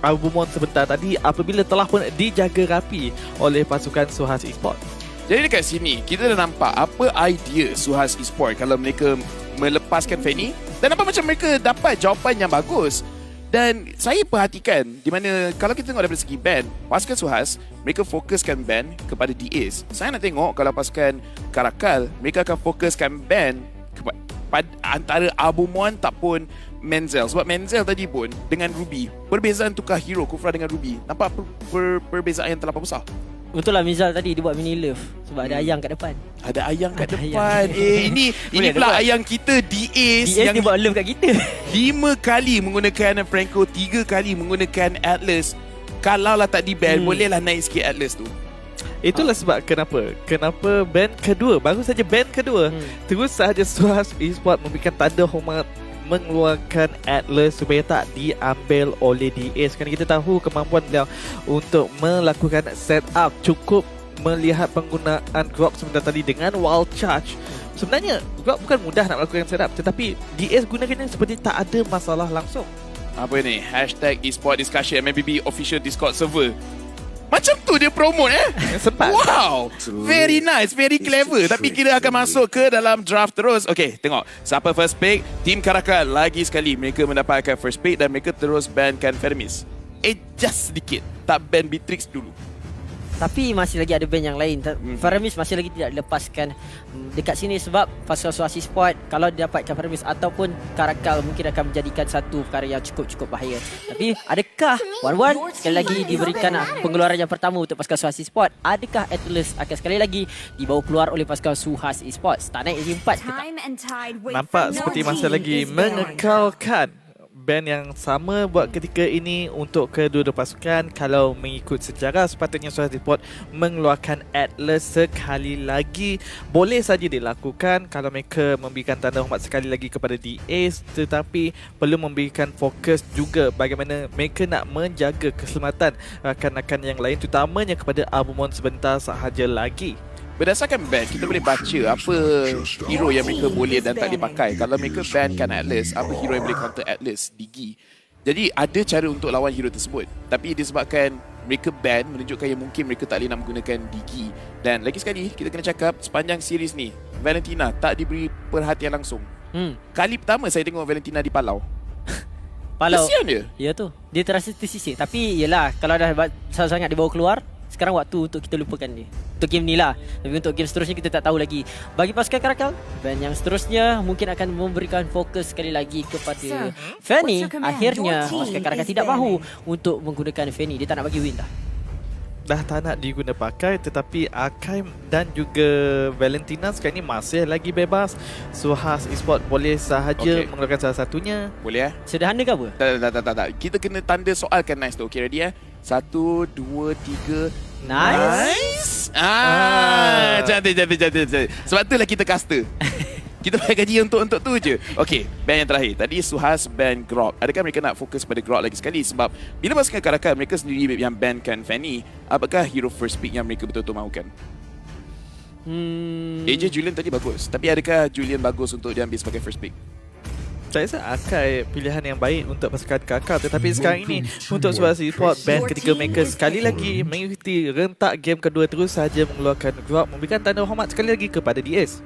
Abu Mon sebentar tadi apabila telah pun dijaga rapi oleh pasukan Suhas Esports. Jadi dekat sini kita dah nampak apa idea Suhas Esports kalau mereka melepaskan Fanny, dan nampak macam mereka dapat jawapan yang bagus. Dan saya perhatikan di mana kalau kita tengok daripada segi ban, pasukan Suhas mereka fokuskan ban kepada DAs. Saya nak tengok kalau pasukan Karakal mereka akan fokuskan ban kepada antara Abu Mon ataupun Menzel. Sebab Menzel tadi pun dengan Ruby, perbezaan tukar hero Kufra dengan Ruby, nampak perbezaan yang terlalu besar. Untunglah Mizal tadi dia buat mini love sebab ada ayang kat depan. Ada ayang kat Ada depan. Ini pula ayang kita DAs yang dia buat love kat kita. 5 kali menggunakan Franco, 3 kali menggunakan Atlas. Kalau lah tak di-ban, bolehlah naik sikit Atlas tu. Itulah sebab kenapa band kedua, baru saja band kedua, terus sahaja Suhas Esports memberikan tanda hormat mengeluarkan Atlas supaya tak diambil oleh DAs. Kerana kita tahu kemampuan beliau untuk melakukan setup, cukup melihat penggunaan Grok sebentar tadi dengan wild charge. Sebenarnya Grok bukan mudah nak melakukan setup, tetapi DAs gunakannya seperti tak ada masalah langsung. Apa ni? #eSport Discussion MBB official Discord server. Macam tu dia promote Sempat. Wow, very nice, very clever. Tapi kita akan masuk ke dalam draft terus. Okay, tengok siapa first pick. Tim Karakal lagi sekali mereka mendapatkan first pick dan mereka terus bankan Fermis. Just sedikit, tak ban Beatrix dulu. Tapi masih lagi ada band yang lain. Faramis masih lagi tidak dilepaskan dekat sini sebab pasukan Suhas Esports kalau didapatkan Faramis ataupun Karakal mungkin akan menjadikan satu perkara yang cukup bahaya. Tapi adakah Wan sekali lagi diberikan pengeluaran yang pertama untuk pasukan Suhas Esports? Adakah Atlas akan sekali lagi dibawa keluar oleh pasukan Suhas Esports? Tak naik lagi 4 ke tak? Nampak seperti masih lagi mengekalkan band yang sama buat ketika ini untuk kedua-dua pasukan. Kalau mengikut sejarah, sepatutnya Suhas Esports mengeluarkan Atlas sekali lagi. Boleh saja dilakukan kalau mereka memberikan tanda hormat sekali lagi kepada DAs, tetapi perlu memberikan fokus juga bagaimana mereka nak menjaga keselamatan rakan-rakan yang lain, terutamanya kepada Abu Mon sebentar sahaja lagi. Berdasarkan ban, kita boleh baca apa hero yang mereka boleh dan tak boleh pakai. Kalau mereka bankan Atlas, apa hero yang boleh counter Atlas, Digi. Jadi ada cara untuk lawan hero tersebut. Tapi disebabkan mereka ban, menunjukkan yang mungkin mereka tak boleh nak menggunakan Digi. Dan lagi sekali, kita kena cakap sepanjang series ni, Valentina tak diberi perhatian langsung. Kali pertama saya tengok Valentina di Palau. Kesian dia. Ya tu. Dia terasa tersisih. Tapi yelah, kalau dah sangat dibawa keluar, sekarang waktu untuk kita lupakan dia. Untuk game ni lah. Tapi untuk game seterusnya kita tak tahu lagi. Bagi pasukan Karakal, band yang seterusnya mungkin akan memberikan fokus sekali lagi kepada Fanny. Akhirnya pasukan Karakal tidak mahu untuk menggunakan Fanny. Dia tak nak bagi win dah. Dah tak nak diguna pakai, tetapi Archive dan juga Valentina sekarang ni masih lagi bebas. Suhas Esports boleh sahaja mengeluarkan salah satunya. Boleh Sederhana ke apa? Tak. Kita kena tanda soalkan nice tu. Okay, ready 1, 2, 3. Nice. Cantik. Sebab itulah kita caster. Kita bayar gaji untuk tu je. Okey, band yang terakhir. Tadi Suhas band Grok. Adakah mereka nak fokus pada Grok lagi sekali? Sebab bila pasukan Karakal mereka sendiri yang bandkan Fanny, apakah hero first pick yang mereka betul-betul mahukan? AJ Julian tadi bagus. Tapi adakah Julian bagus untuk diambil sebagai first pick? Saya rasa Akai pilihan yang baik untuk pasukan Kakak. Tetapi sekarang ini untuk Sulawesi Sport, band ketiga mereka sekali lagi mengikuti rentak game kedua terus saja mengeluarkan Grok, memberikan tanda hormat sekali lagi kepada DS.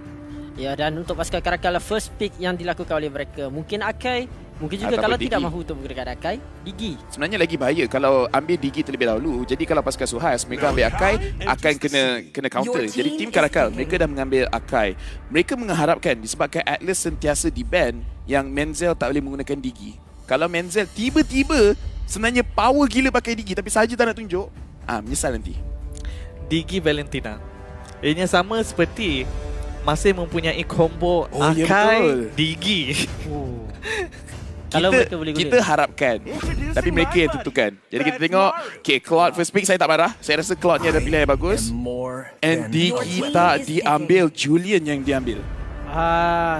Ya, dan untuk pasukan Karakal first pick yang dilakukan oleh mereka mungkin Akai, mungkin juga Ataupun kalau Digi. tidak mahu untuk menggunakan Akai, Digi. Sebenarnya lagi bahaya kalau ambil Digi terlebih dahulu. Jadi kalau pasukan Suhas mereka ambil Akai akan kena counter. Jadi tim Karakal mereka dah mengambil Akai. Mereka mengharapkan disebabkan Atlas sentiasa di ban yang Menzel tak boleh menggunakan Digi. Kalau Menzel tiba-tiba sebenarnya power gila pakai Digi tapi saja tak nak tunjuk, menyesal nanti. Digi Valentina. Ianya sama seperti masih mempunyai combo ya, Akai, betul. Digi. Kalau mereka boleh guna. Kita harapkan tapi mereka yang tentukan. Jadi kita tengok, okay, Claude first pick saya tak marah. Saya rasa Claude ni ada pilihan yang bagus. And Digi tak diambil, Julian yang diambil.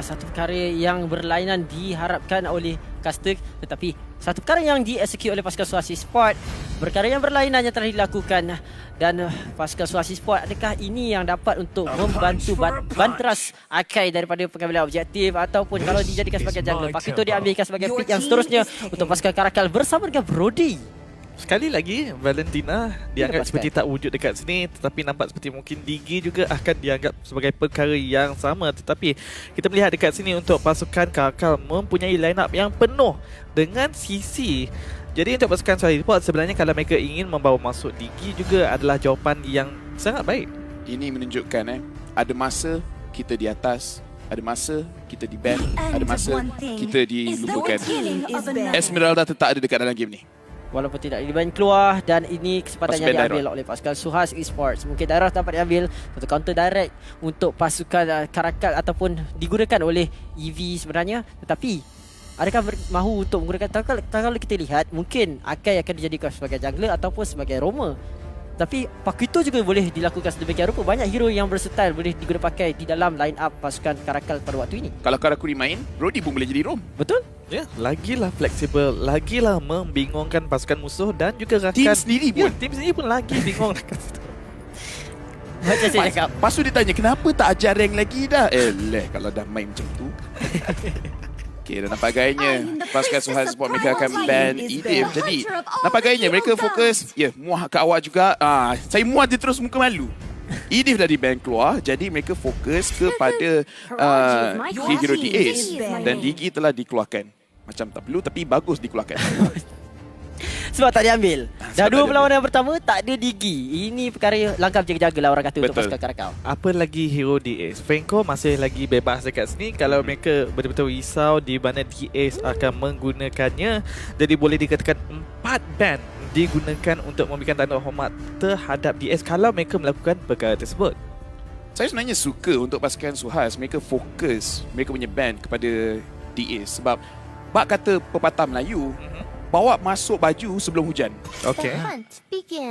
Satu perkara yang berlainan diharapkan oleh caster, tetapi satu perkara yang dieksekut oleh pasukan Sulawesi Sport, perkara yang berlainan yang telah dilakukan. Dan pasukan Sulawesi Sport, adakah ini yang dapat untuk membantu bantras Akai daripada pengambilan objektif, ataupun kalau dijadikan sebagai jungler, Pakito diambilkan sebagai pick yang seterusnya untuk pasukan Karakal bersama dengan Brody. Sekali lagi, Valentina dianggap seperti tak wujud dekat sini, tetapi nampak seperti mungkin Digi juga akan dianggap sebagai perkara yang sama. Tetapi kita melihat dekat sini untuk pasukan Karakal mempunyai line up yang penuh dengan CC. Jadi untuk pasukan Sulawesi Sport, sebenarnya kalau mereka ingin membawa masuk Digi juga adalah jawapan yang sangat baik. Ini menunjukkan ada masa kita di atas, ada masa kita di ban, ada masa kita dilupakan. Esmeralda tetap ada dekat dalam game ni. Walaupun tidak diban keluar, dan ini kesempatan yang diambil oleh pasukan Suhas Esports. Mungkin Dairah dapat diambil untuk counter direct untuk pasukan Karakal ataupun digunakan oleh EV sebenarnya. Tetapi adakah mahu untuk menggunakan, kalau kita lihat mungkin Akai akan dijadikan sebagai jungler ataupun sebagai roamer. Tapi Pakito juga boleh dilakukan sedemikian rupa. Banyak hero yang versatile boleh digunakan pakai di dalam line up pasukan Karakal pada waktu ini. Kalau Karakuri main, Brody pun boleh jadi rom. Betul? Ya, lagilah fleksibel, lagilah membingungkan pasukan musuh dan juga rakan. Tim sendiri pun. Tim sendiri pun lagi bingung dekat situ. Macam saya cakap. Lepas tu dia tanya, kenapa tak ajar rank lagi dah? Kalau dah main macam tu. Okay, dah nampak gayanya pasukan Suhas Sport mereka akan ban Idif. Jadi nampak gayanya mereka fokus, muah kat awak juga. Saya muah dia terus muka malu. Idif dah di ban keluar, jadi mereka fokus kepada hero di Ace. Dan Digi telah dikeluarkan. Macam tak perlu tapi bagus dikeluarkan. Sebab tak diambil. Dah Sebab dua tak perlawanan yang pertama tak ada Digi. Ini perkara langkah berjaga-jaga lah orang kata. Betul. Untuk pasukan Karakal. Apa lagi hero DS? Franco masih lagi bebas dekat sini. Kalau mereka betul-betul risau di mana DS akan menggunakannya, jadi boleh dikatakan 4 ban digunakan untuk memberikan tanda hormat terhadap DS kalau mereka melakukan perkara tersebut. Saya sebenarnya suka untuk pasukan Suhas mereka fokus mereka punya ban kepada DS. Sebab bak kata pepatah Melayu, bawa masuk baju sebelum hujan. Okey.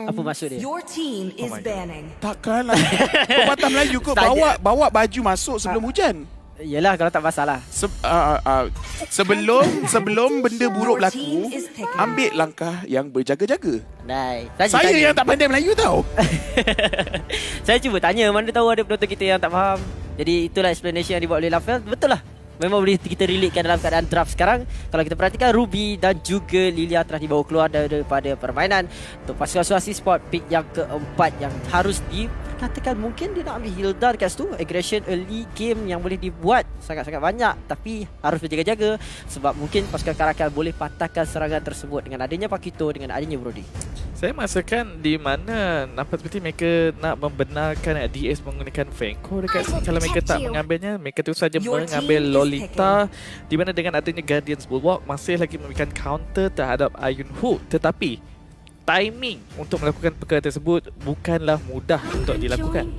Apa maksud dia? Your team is banning. Takkanlah. Pepatah Melayu kot, bawa baju masuk sebelum hujan. Yelah, kalau tak masalah. Sebelum benda buruk berlaku, ambil langkah yang berjaga-jaga. Nice. Saya yang tak pandai Melayu tau. Saya cuba tanya, mana tahu ada penonton kita yang tak faham. Jadi itulah explanation yang dibuat oleh Lafel. Betul lah. Memang boleh kita relatekan dalam keadaan draft sekarang. Kalau kita perhatikan, Ruby dan juga Lilia telah dibawa keluar daripada permainan. Untuk pasukan Sulawesi Sport, pick yang keempat yang harus dikatakan mungkin dia nak ambil Hilda dekat situ. Aggression early game yang boleh dibuat sangat-sangat banyak. Tapi harus berjaga-jaga sebab mungkin pasukan Karakal boleh patahkan serangan tersebut dengan adanya Pakito, dengan adanya Brody. Saya masakan di mana nampak seperti mereka nak membenarkan DS menggunakan Franco dekat sini. Kalau mereka tak mengambilnya, mereka terus saja mengambil Lolita, di mana dengan adanya Guardian's Bulwark masih lagi memberikan counter terhadap Ayun Hu. Tetapi timing untuk melakukan perkara tersebut bukanlah mudah untuk dilakukan.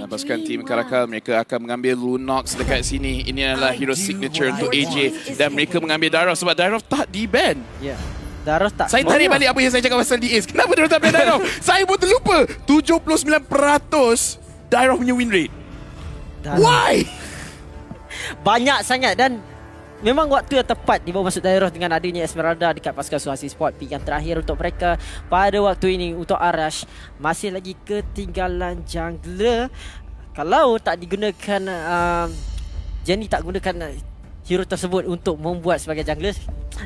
Pasukan tim Karakal mereka akan mengambil Lunox dekat sini. Ini adalah hero signature untuk AJ dan mereka mengambil Dairov sebab Dairov tak di-ban. Ya. Daros tak. Saya tarik balik apa yang saya cakap pasal DAs. Kenapa dia tak pilih Dairov? Saya pun terlupa. 79% Dairov punya win rate. Why? Banyak sangat dan memang waktu yang tepat dibawa masuk daerah dengan adanya Esmeralda dekat pasukan Suhas Esports. Pick yang terakhir untuk mereka pada waktu ini untuk Arash. Masih lagi ketinggalan jungler. Kalau tak digunakan Jenny tak gunakan hero tersebut untuk membuat sebagai jungler,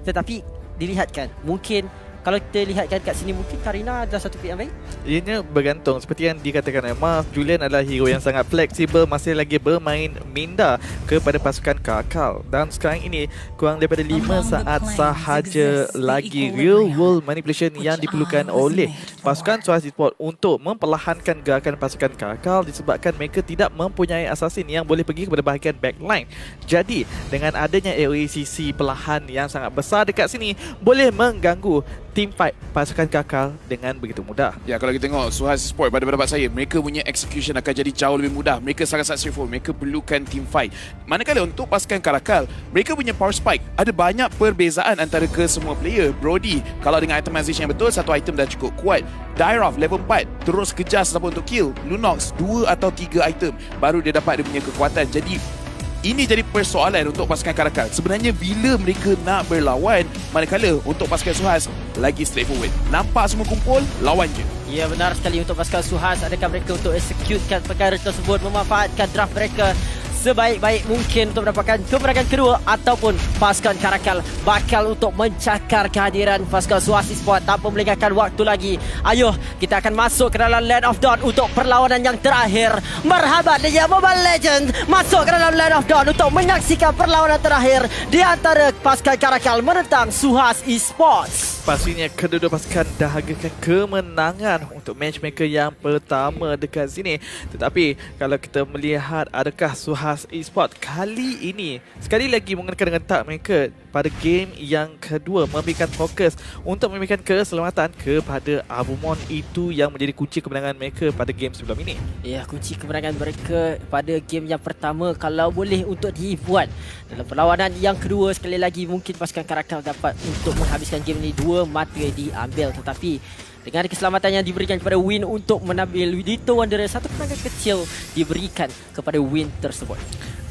tetapi dilihatkan mungkin kalau kita lihatkan kat sini mungkin Karina adalah satu pick yang baik. Ianya bergantung seperti yang dikatakan Emma, Julian adalah hero yang sangat fleksibel, masih lagi bermain minda kepada pasukan Kakal. Dan sekarang ini kurang daripada 5 saat sahaja lagi real world manipulation yang diperlukan oleh pasukan Suhas Esports untuk memperlahankan gerakan pasukan Kakal disebabkan mereka tidak mempunyai assassin yang boleh pergi kepada bahagian backline. Jadi dengan adanya AOACC perlahan yang sangat besar dekat sini boleh mengganggu team fight pasukan Kakal dengan begitu mudah. Ya, kalau kita tengok Suhas Esports pada pendapat saya, mereka punya execution akan jadi jauh lebih mudah. Mereka sangat straightforward. Mereka perlukan team fight. Manakala untuk pasukan Karakal, mereka punya power spike. Ada banyak perbezaan antara kesemua player. Brody, kalau dengan itemization yang betul, satu item dah cukup kuat. Dairov level 4 terus kejar sesiapa untuk kill. Lunox 2 atau 3 item baru dia dapat dia punya kekuatan. Jadi ini jadi persoalan untuk pasukan Karakal. Sebenarnya bila mereka nak berlawan, manakala untuk pasukan Suhas lagi straightforward. Nampak semua kumpul, lawan je. Ya, benar sekali untuk pasukan Suhas. Adakah mereka untuk executekan perkara tersebut, memanfaatkan draft mereka sebaik-baik mungkin untuk mendapatkan kemenangan kedua, ataupun pasukan Karakal bakal untuk mencakar kehadiran pasukan Suhas Esports tanpa melengahkan waktu lagi. Ayuh, kita akan masuk ke dalam Land of Dawn untuk perlawanan yang terakhir. Marhaban Liga Mobile Legends masuk ke dalam Land of Dawn untuk menyaksikan perlawanan terakhir di antara pasukan Karakal menentang Suhas Esports. Pastinya kedua-dua pasukan dahagakan kemenangan untuk matchmaker yang pertama dekat sini. Tetapi kalau kita melihat adakah Suhas Esports kali ini sekali lagi menggunakan dengan tak mereka pada game yang kedua memberikan fokus untuk memberikan keselamatan kepada Abumon, itu yang menjadi kunci kemenangan mereka pada game sebelum ini. Ya, kunci kemenangan mereka pada game yang pertama kalau boleh untuk dibuat dalam perlawanan yang kedua, sekali lagi mungkin pasukan Karakal dapat untuk menghabiskan game ini. 2 mata diambil, tetapi dengan keselamatan yang diberikan kepada Win untuk menambil Dito Wanderer, satu kemenangan kecil diberikan kepada Win tersebut.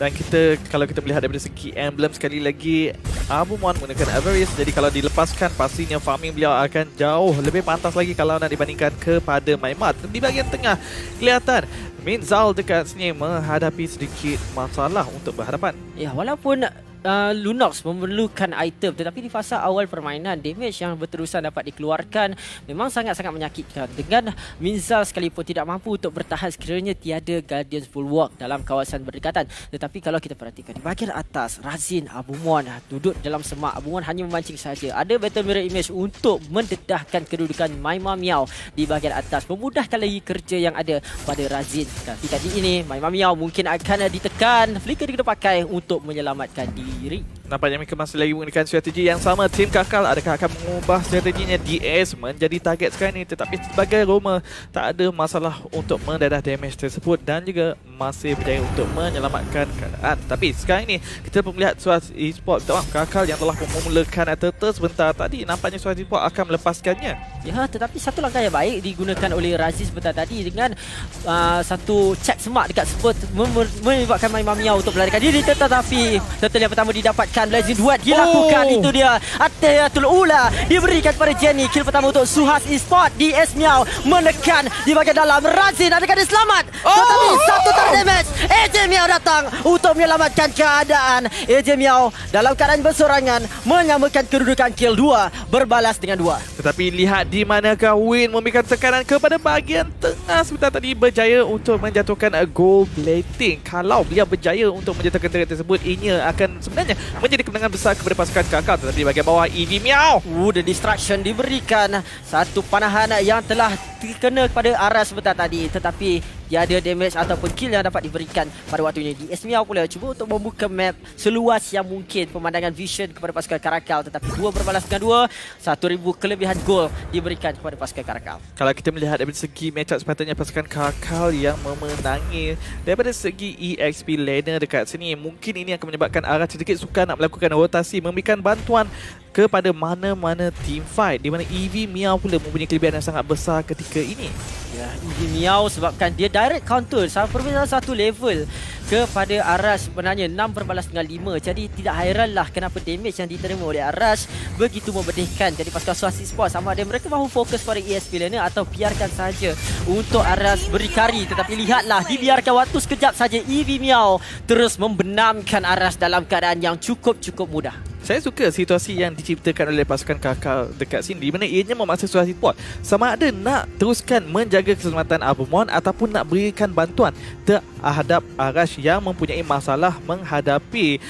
Dan kita, kalau kita melihat daripada segi emblem, sekali lagi Abumon menggunakan Avarice. Jadi kalau dilepaskan, pastinya farming beliau akan jauh lebih pantas lagi kalau nak dibandingkan kepada Maimat. Di bahagian tengah kelihatan Minzal dekat sini menghadapi sedikit masalah untuk berhadapan. Ya, walaupun Lunox memerlukan item, tetapi di fasa awal permainan damage yang berterusan dapat dikeluarkan memang sangat-sangat menyakitkan. Dengan Minzal sekalipun tidak mampu untuk bertahan sekiranya tiada Guardian's Bulwark dalam kawasan berdekatan. Tetapi kalau kita perhatikan di bahagian atas, Razin, Abumon duduk dalam semak. Abumon hanya memancing saja. Ada Battle Mirror Image untuk mendedahkan kedudukan Maima Miao di bahagian atas, memudahkan lagi kerja yang ada pada Razin. Tapi kali ini Maima Miao mungkin akan ditekan. Flicker dikena pakai untuk menyelamatkan diri. Nampaknya mereka masih lagi menggunakan strategi yang sama. Tim Kakal adakah akan mengubah strateginya? DS menjadi target sekarang ini, tetapi sebagai Roma tak ada masalah untuk mendadah damage tersebut dan juga masih berjaya untuk menyelamatkan keadaan. Tapi sekarang ini kita pun melihat Suhas Esports, Kakal yang telah memulakan turtle sebentar tadi, nampaknya Suhas Esports akan melepaskannya. Ya, tetapi satu langkah yang baik digunakan oleh Raziz sebentar tadi dengan satu check semak dekat spot menyebabkan Maima Miao untuk melarikan diri, tetapi turtle yang pertama didapatkan. Blazing Duet dilakukan. Itu dia Atayatul Ula diberikan kepada Jenny. Kill pertama untuk Suhas Esports. DS Miao menekan di bahagian dalam. Razin adakah dia selamat? Tetapi satu terdamage. AJ Miao datang untuk menyelamatkan keadaan. AJ Miao dalam keadaan bersorangan menyamakan kedudukan kill 2 berbalas dengan 2. Tetapi lihat di manakah Win memberikan tekanan kepada bahagian tengah sebentar tadi, berjaya untuk menjatuhkan gold plating. Kalau beliau berjaya untuk menjatuhkan target tersebut, ini akan sebenarnya menjadi kemenangan besar kepada pasukan Kakal. Tetapi di bahagian bawah, EV Miao. The distraction diberikan. Satu panahan yang telah dikena kepada Aras sebentar tadi, tetapi tiada damage ataupun kill yang dapat diberikan pada waktu ini. DS Miao pula cuba untuk membuka map seluas yang mungkin pemandangan vision kepada pasukan Karakal, tetapi 2 berbalas dengan 2. 1000 kelebihan gol diberikan kepada pasukan Karakal. Kalau kita melihat daripada segi matchup, sepatutnya pasukan Kakal yang memenangi. Daripada segi EXP laner dekat sini, mungkin ini akan menyebabkan Aras sedikit sukar nak melakukan rotasi, memberikan bantuan kepada mana-mana team fight, di mana EV Miao pula mempunyai kelebihan yang sangat besar ketika ini. Ya, EV Miao sebabkan dia direct counter perbezaan satu level kepada Arash sebenarnya 6/5. Jadi tidak hairanlah kenapa damage yang diterima oleh Arash begitu memedihkan. Jadi pasukan SUAS Esports sama ada mereka mahu fokus pada ESP Laner atau biarkan saja untuk Arash berdikari. Tetapi lihatlah, dibiarkan waktu sekejap saja EV Miao terus membenamkan Arash dalam keadaan yang cukup mudah. Saya suka situasi yang diciptakan oleh pasukan Kakal dekat sini, di mana ianya memaksa SUAS Esports sama ada nak teruskan menjaga keselamatan Abumon ataupun nak berikan bantuan terhadap Arash yang mempunyai masalah menghadapi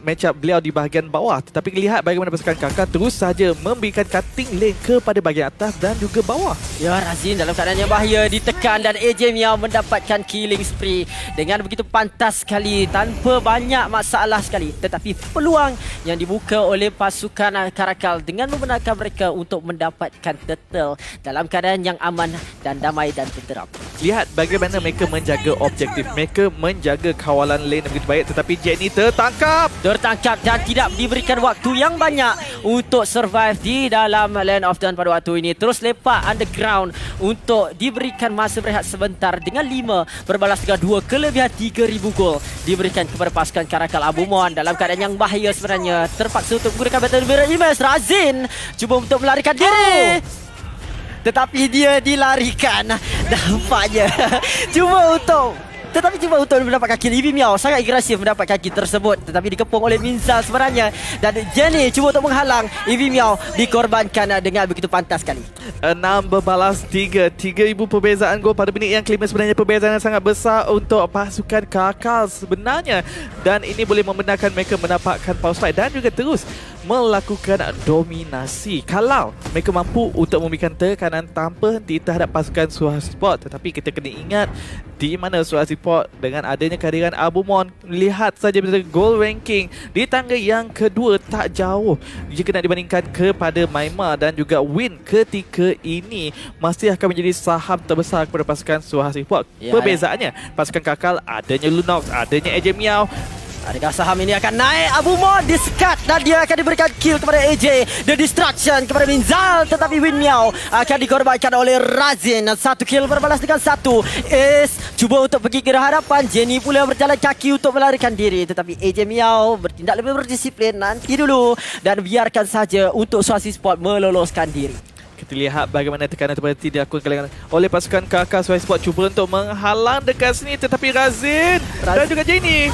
matchup beliau di bahagian bawah. Tetapi lihat bagaimana pasukan Kakal terus saja memberikan cutting lane kepada bahagian atas dan juga bawah. Ya, Razin dalam keadaan yang bahaya ditekan dan AJ Miao mendapatkan killing spree dengan begitu pantas sekali tanpa banyak masalah sekali. Tetapi peluang yang dibuka oleh pasukan Karakal dengan membenarkan mereka untuk mendapatkan turtle dalam keadaan yang aman dan damai dan tenteram. Lihat bagaimana mereka menjaga objektif, mereka menjaga kawalan lane yang begitu baik, tetapi Jenny tertangkap Dan tidak diberikan waktu yang banyak untuk survive di dalam Land of Dawn pada waktu ini. Terus lepak underground untuk diberikan masa berehat sebentar dengan 5/2 kelebihan 3,000 gol diberikan kepada pasukan Karakal Abumon dalam keadaan yang bahaya sebenarnya. Terpaksa untuk menggunakan Battle Mirror Image. Razin cuba untuk melarikan diri, tetapi dia dilarikan nampaknya. Cuba untuk mendapatkan kill. EV Miao sangat agresif mendapatkan kill tersebut, tetapi dikepung oleh Minzal sebenarnya. Dan Jenny cuba untuk menghalang. EV Miao dikorbankan dengan begitu pantas sekali. 6/3. 3,000 perbezaan gol pada minit yang kelima, sebenarnya perbezaan yang sangat besar untuk pasukan Kakal sebenarnya. Dan ini boleh membenarkan mereka mendapatkan pause fight dan juga terus melakukan dominasi kalau mereka mampu untuk memberikan tekanan tanpa henti terhadap pasukan SUAS Esports. Tetapi kita kena ingat di mana SUAS Esports dengan adanya kehadiran Abumon, lihat saja goal ranking di tangga yang kedua tak jauh jika nak dibandingkan kepada Maima dan juga Win ketika ini masih akan menjadi saham terbesar kepada pasukan SUAS Esports. Perbezaannya pasukan Kakal adanya Lunox, adanya AJ Miao. Adakah saham ini akan naik? Abumon disekat dan dia akan diberikan kill kepada AJ. The Destruction kepada Minzal, tetapi Win Miao akan dikorbankan oleh Razin. 1 kill berbalas dengan 1. Ace cuba untuk pergi ke hadapan. Jenny pula berjalan kaki untuk melarikan diri, tetapi AJ Miao bertindak lebih berdisiplin. Nanti dulu dan biarkan saja untuk SUAS Esports meloloskan diri. Kita lihat bagaimana tekanan seperti dilakukan oleh pasukan Kakak SUAS Esports, cuba untuk menghalang dekat sini, tetapi Razin dan juga Jenny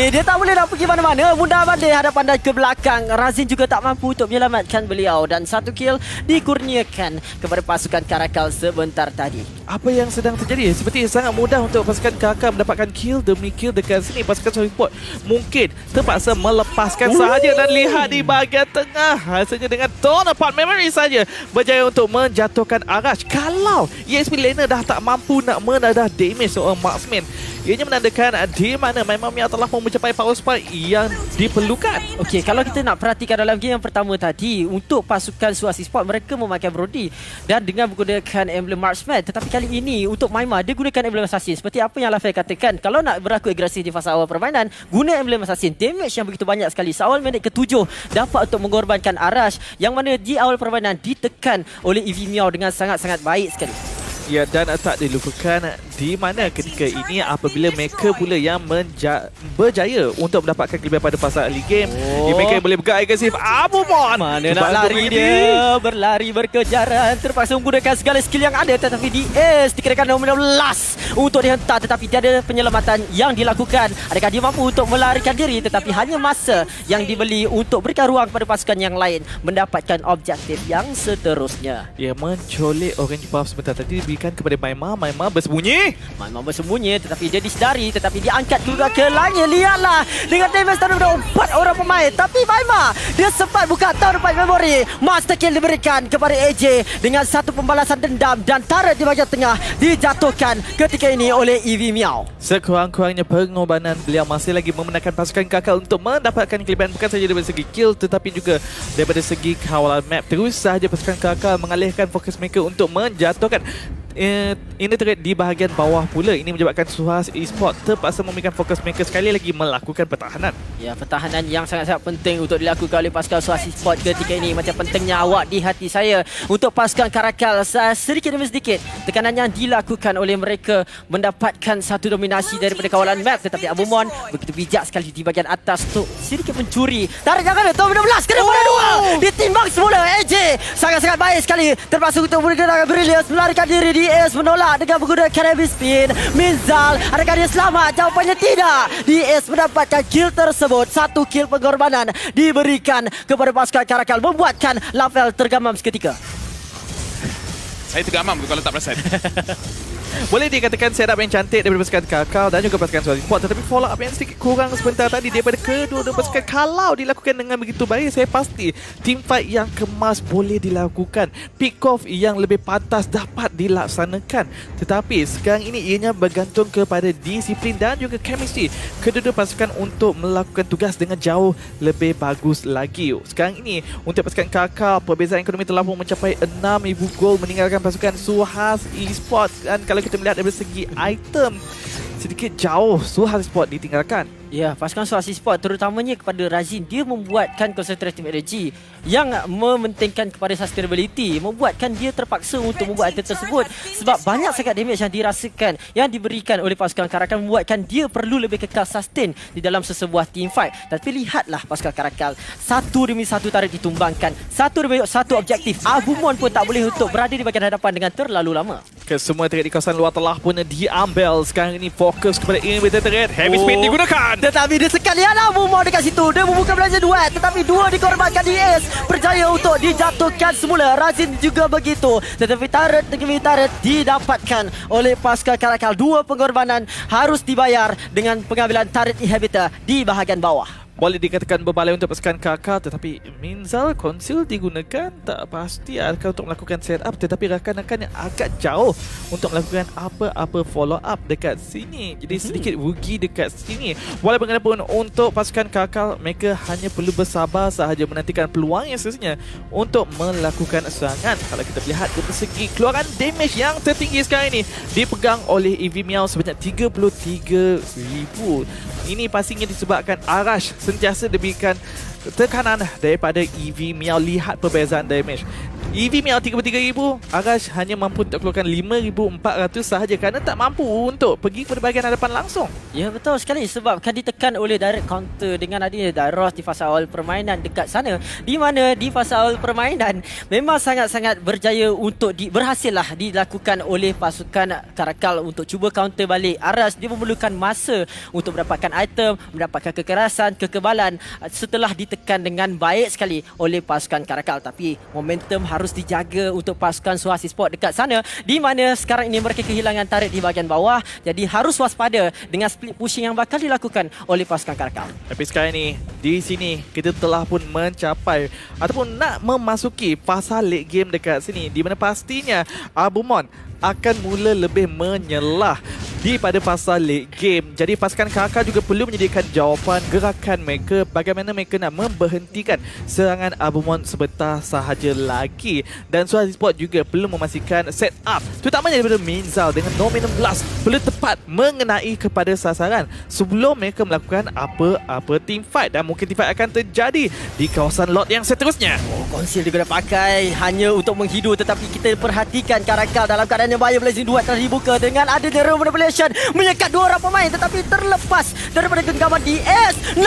dia tak boleh nak pergi mana-mana, mudah banding hadapan dan ke belakang. Razin juga tak mampu untuk menyelamatkan beliau dan 1 kill dikurniakan kepada pasukan Karakal sebentar tadi. Apa yang sedang terjadi? Seperti sangat mudah untuk pasukan Kakak mendapatkan kill demi kill dekat sini. Pasukan SUAS Esports mungkin terpaksa melepaskan sahaja dan lihat di bahagian tengah hasilnya dengan Torn Apart Memory saja berjaya untuk menjatuhkan Arash. Kalau ESP Laner dah tak mampu nak menadah damage seorang marksman, ianya menandakan di mana Maima Miao telah mencapai power spike yang diperlukan. Okey, kalau kita nak perhatikan dalam game yang pertama tadi, untuk pasukan SUAS Esports mereka memakai Brody dan dengan menggunakan emblem marksman, tetapi kali ini untuk Maima dia gunakan emblem assassin. Seperti apa yang Lafay katakan, kalau nak berlaku agresif di fasa awal permainan, guna emblem assassin. Damage yang begitu banyak sekali. Seawal minit ke-7 dapat untuk mengorbankan Arash yang mana di awal permainan ditekan oleh EV Miao dengan sangat-sangat baik sekali. Ya, dan tak dilupakan di mana ketika ini apabila mereka pula yang berjaya untuk mendapatkan kelebihan pada fasa early game. Mereka yang boleh bergerak agresif. Abumon mana nak lari dia, berlari berkejaran, terpaksa menggunakan segala skill yang ada, tetapi di Ace dikenakan nominal last untuk dihentak, tetapi tiada penyelamatan yang dilakukan. Adakah dia mampu untuk melarikan diri, tetapi hanya masa yang dibeli untuk berikan ruang kepada pasukan yang lain mendapatkan objektif yang seterusnya. Ya, mencolek orange buff sebentar tadi diberikan kepada Maima. Maima bersembunyi, tetapi dia disedari, tetapi diangkat juga ke langit. Lihatlah dengan damage daripada 4 orang pemain, tapi Maima dia sempat buka Torn Apart Memory. Master kill diberikan kepada AJ dengan 1 pembalasan dendam dan turret di bahagian tengah dijatuhkan ketika ini oleh EV Miao. Sekurang-kurangnya pengorbanan beliau masih lagi memenangkan pasukan Kakak untuk mendapatkan kelebihan bukan saja daripada segi kill tetapi juga daripada segi kawalan map. Terus sahaja pasukan Kakak mengalihkan fokus mereka untuk menjatuhkan ini terkait di bahagian bawah pula. Ini menyebabkan SUAS Esports terpaksa memberikan fokus mereka sekali lagi melakukan pertahanan. Ya, pertahanan yang sangat-sangat penting untuk dilakukan oleh pasukan Suasi Sport ketika ini. Macam pentingnya awak di hati saya untuk pasukan Karakal. Sedikit demi sedikit tekanan yang dilakukan oleh mereka mendapatkan satu dominasi daripada kawalan map. Tetapi Abumon begitu bijak sekali di bahagian atas untuk sedikit mencuri. Tarik jangan top 16 kena pada dua. Ditimbang semula AJ. Sangat-sangat baik sekali. Termasuk untuk menggunakan Brilliance melarikan diri di Ace menolak dengan menggunakan heavy spin. Minzal, adakah dia selamat? Jawapannya tidak. Di Ace mendapatkan kill tersebut. Satu kill pengorbanan diberikan kepada pasukan Karakal membuatkan Lavel tergamam seketika. Saya tergamam tu kalau tak perasan. Boleh dikatakan setup yang cantik daripada pasukan Kakao dan juga pasukan Suasi Sport, tetapi follow up yang sedikit kurang sebentar tadi daripada kedua-dua pasukan. Kalau dilakukan dengan begitu baik, saya pasti team fight yang kemas boleh dilakukan, pick off yang lebih pantas dapat dilaksanakan. Tetapi sekarang ini ianya bergantung kepada disiplin dan juga chemistry kedua-dua pasukan untuk melakukan tugas dengan jauh lebih bagus lagi. Sekarang ini untuk pasukan Kakao, perbezaan ekonomi telah pun mencapai 6,000 gol meninggalkan pasukan Suhas Esports. Dan kalau kita melihat dari segi item, sedikit jauh Suhas Sport ditinggalkan. Ya, pasukan Suasi Sport terutamanya kepada Razin, dia membuatkan concentrative energy yang mementingkan kepada sustainability, membuatkan dia terpaksa untuk membuat item tersebut sebab banyak sangat damage yang dirasakan yang diberikan oleh pasukan Karakal membuatkan dia perlu lebih kekal sustain di dalam sesebuah team fight. Tapi lihatlah pasukan Karakal, satu demi satu tarik ditumbangkan, satu demi satu objektif. Abumon pun tak boleh untuk berada di bahagian hadapan dengan terlalu lama. Kesemua target di kawasan luar telah pun diambil. Sekarang ini fokus kepada inhibitor turret. Heavy spin digunakan. Tetapi dia sekalian Abumon dekat situ. Dia membuka belanja duet. Tetapi dua dikorbankan di Ace. Berjaya untuk dijatuhkan semula. Razin juga begitu. Tetapi turret demi turret didapatkan oleh pasukan Karakal. Dua pengorbanan harus dibayar dengan pengambilan turret inhibitor di bahagian bawah. Boleh dikatakan berbaloi untuk pasukan Kakao, tetapi Minzal konsil digunakan. Tak pasti adakah untuk melakukan setup, tetapi rakan-rakan yang agak jauh untuk melakukan apa-apa follow up dekat sini. Jadi sedikit rugi dekat sini. Walaupun bagaimanapun untuk pasukan Kakao, mereka hanya perlu bersabar sahaja menantikan peluang yang semestinya untuk melakukan serangan. Kalau kita lihat dari segi keluaran damage yang tertinggi sekarang ini dipegang oleh EV Miao sebanyak 33,000. Ini pastinya disebabkan Arash sentiasa diberikan tekanan daripada EV Miao. Lihat perbezaan damage. EV Miao 33,000, Arash hanya mampu untuk keluarkan 5,400 sahaja kerana tak mampu untuk pergi ke bahagian hadapan langsung. Ya, betul sekali sebab kan ditekan oleh direct counter dengan adanya Dairos di fasa awal permainan dekat sana, di mana di fasa awal permainan memang sangat-sangat berjaya untuk berhasillah dilakukan oleh pasukan Karakal untuk cuba counter balik. Arash dia memerlukan masa untuk mendapatkan item, mendapatkan kekerasan, kekebalan setelah ditekan dengan baik sekali oleh pasukan Karakal. Tapi momentum harus dijaga untuk pasukan Suhas Sport dekat sana, di mana sekarang ini mereka kehilangan turret di bahagian bawah. Jadi harus waspada dengan split pushing yang bakal dilakukan oleh pasukan Karakal. Tapi sekarang ni di sini kita telah pun mencapai ataupun nak memasuki fasa late game dekat sini, di mana pastinya Abumon akan mula lebih menyelah di pada fasa late game. Jadi pasukan Kakao juga perlu menyediakan jawapan gerakan mereka bagaimana mereka nak memberhentikan serangan Abumon sebentar sahaja lagi. Dan Suhas Sport juga perlu memastikan set up terutamanya daripada Minzal dengan Nominum Blast perlu tepat mengenai kepada sasaran sebelum mereka melakukan apa-apa team fight. Dan mungkin team fight akan terjadi di kawasan lot yang seterusnya. Konsil dia kena pakai hanya untuk menghidur, tetapi kita perhatikan Karakal dalam keadaan yang bahaya. Blazing duet telah dibuka dengan adanya room manipulation menyekat dua orang pemain, tetapi terlepas daripada genggaman di Ace. 16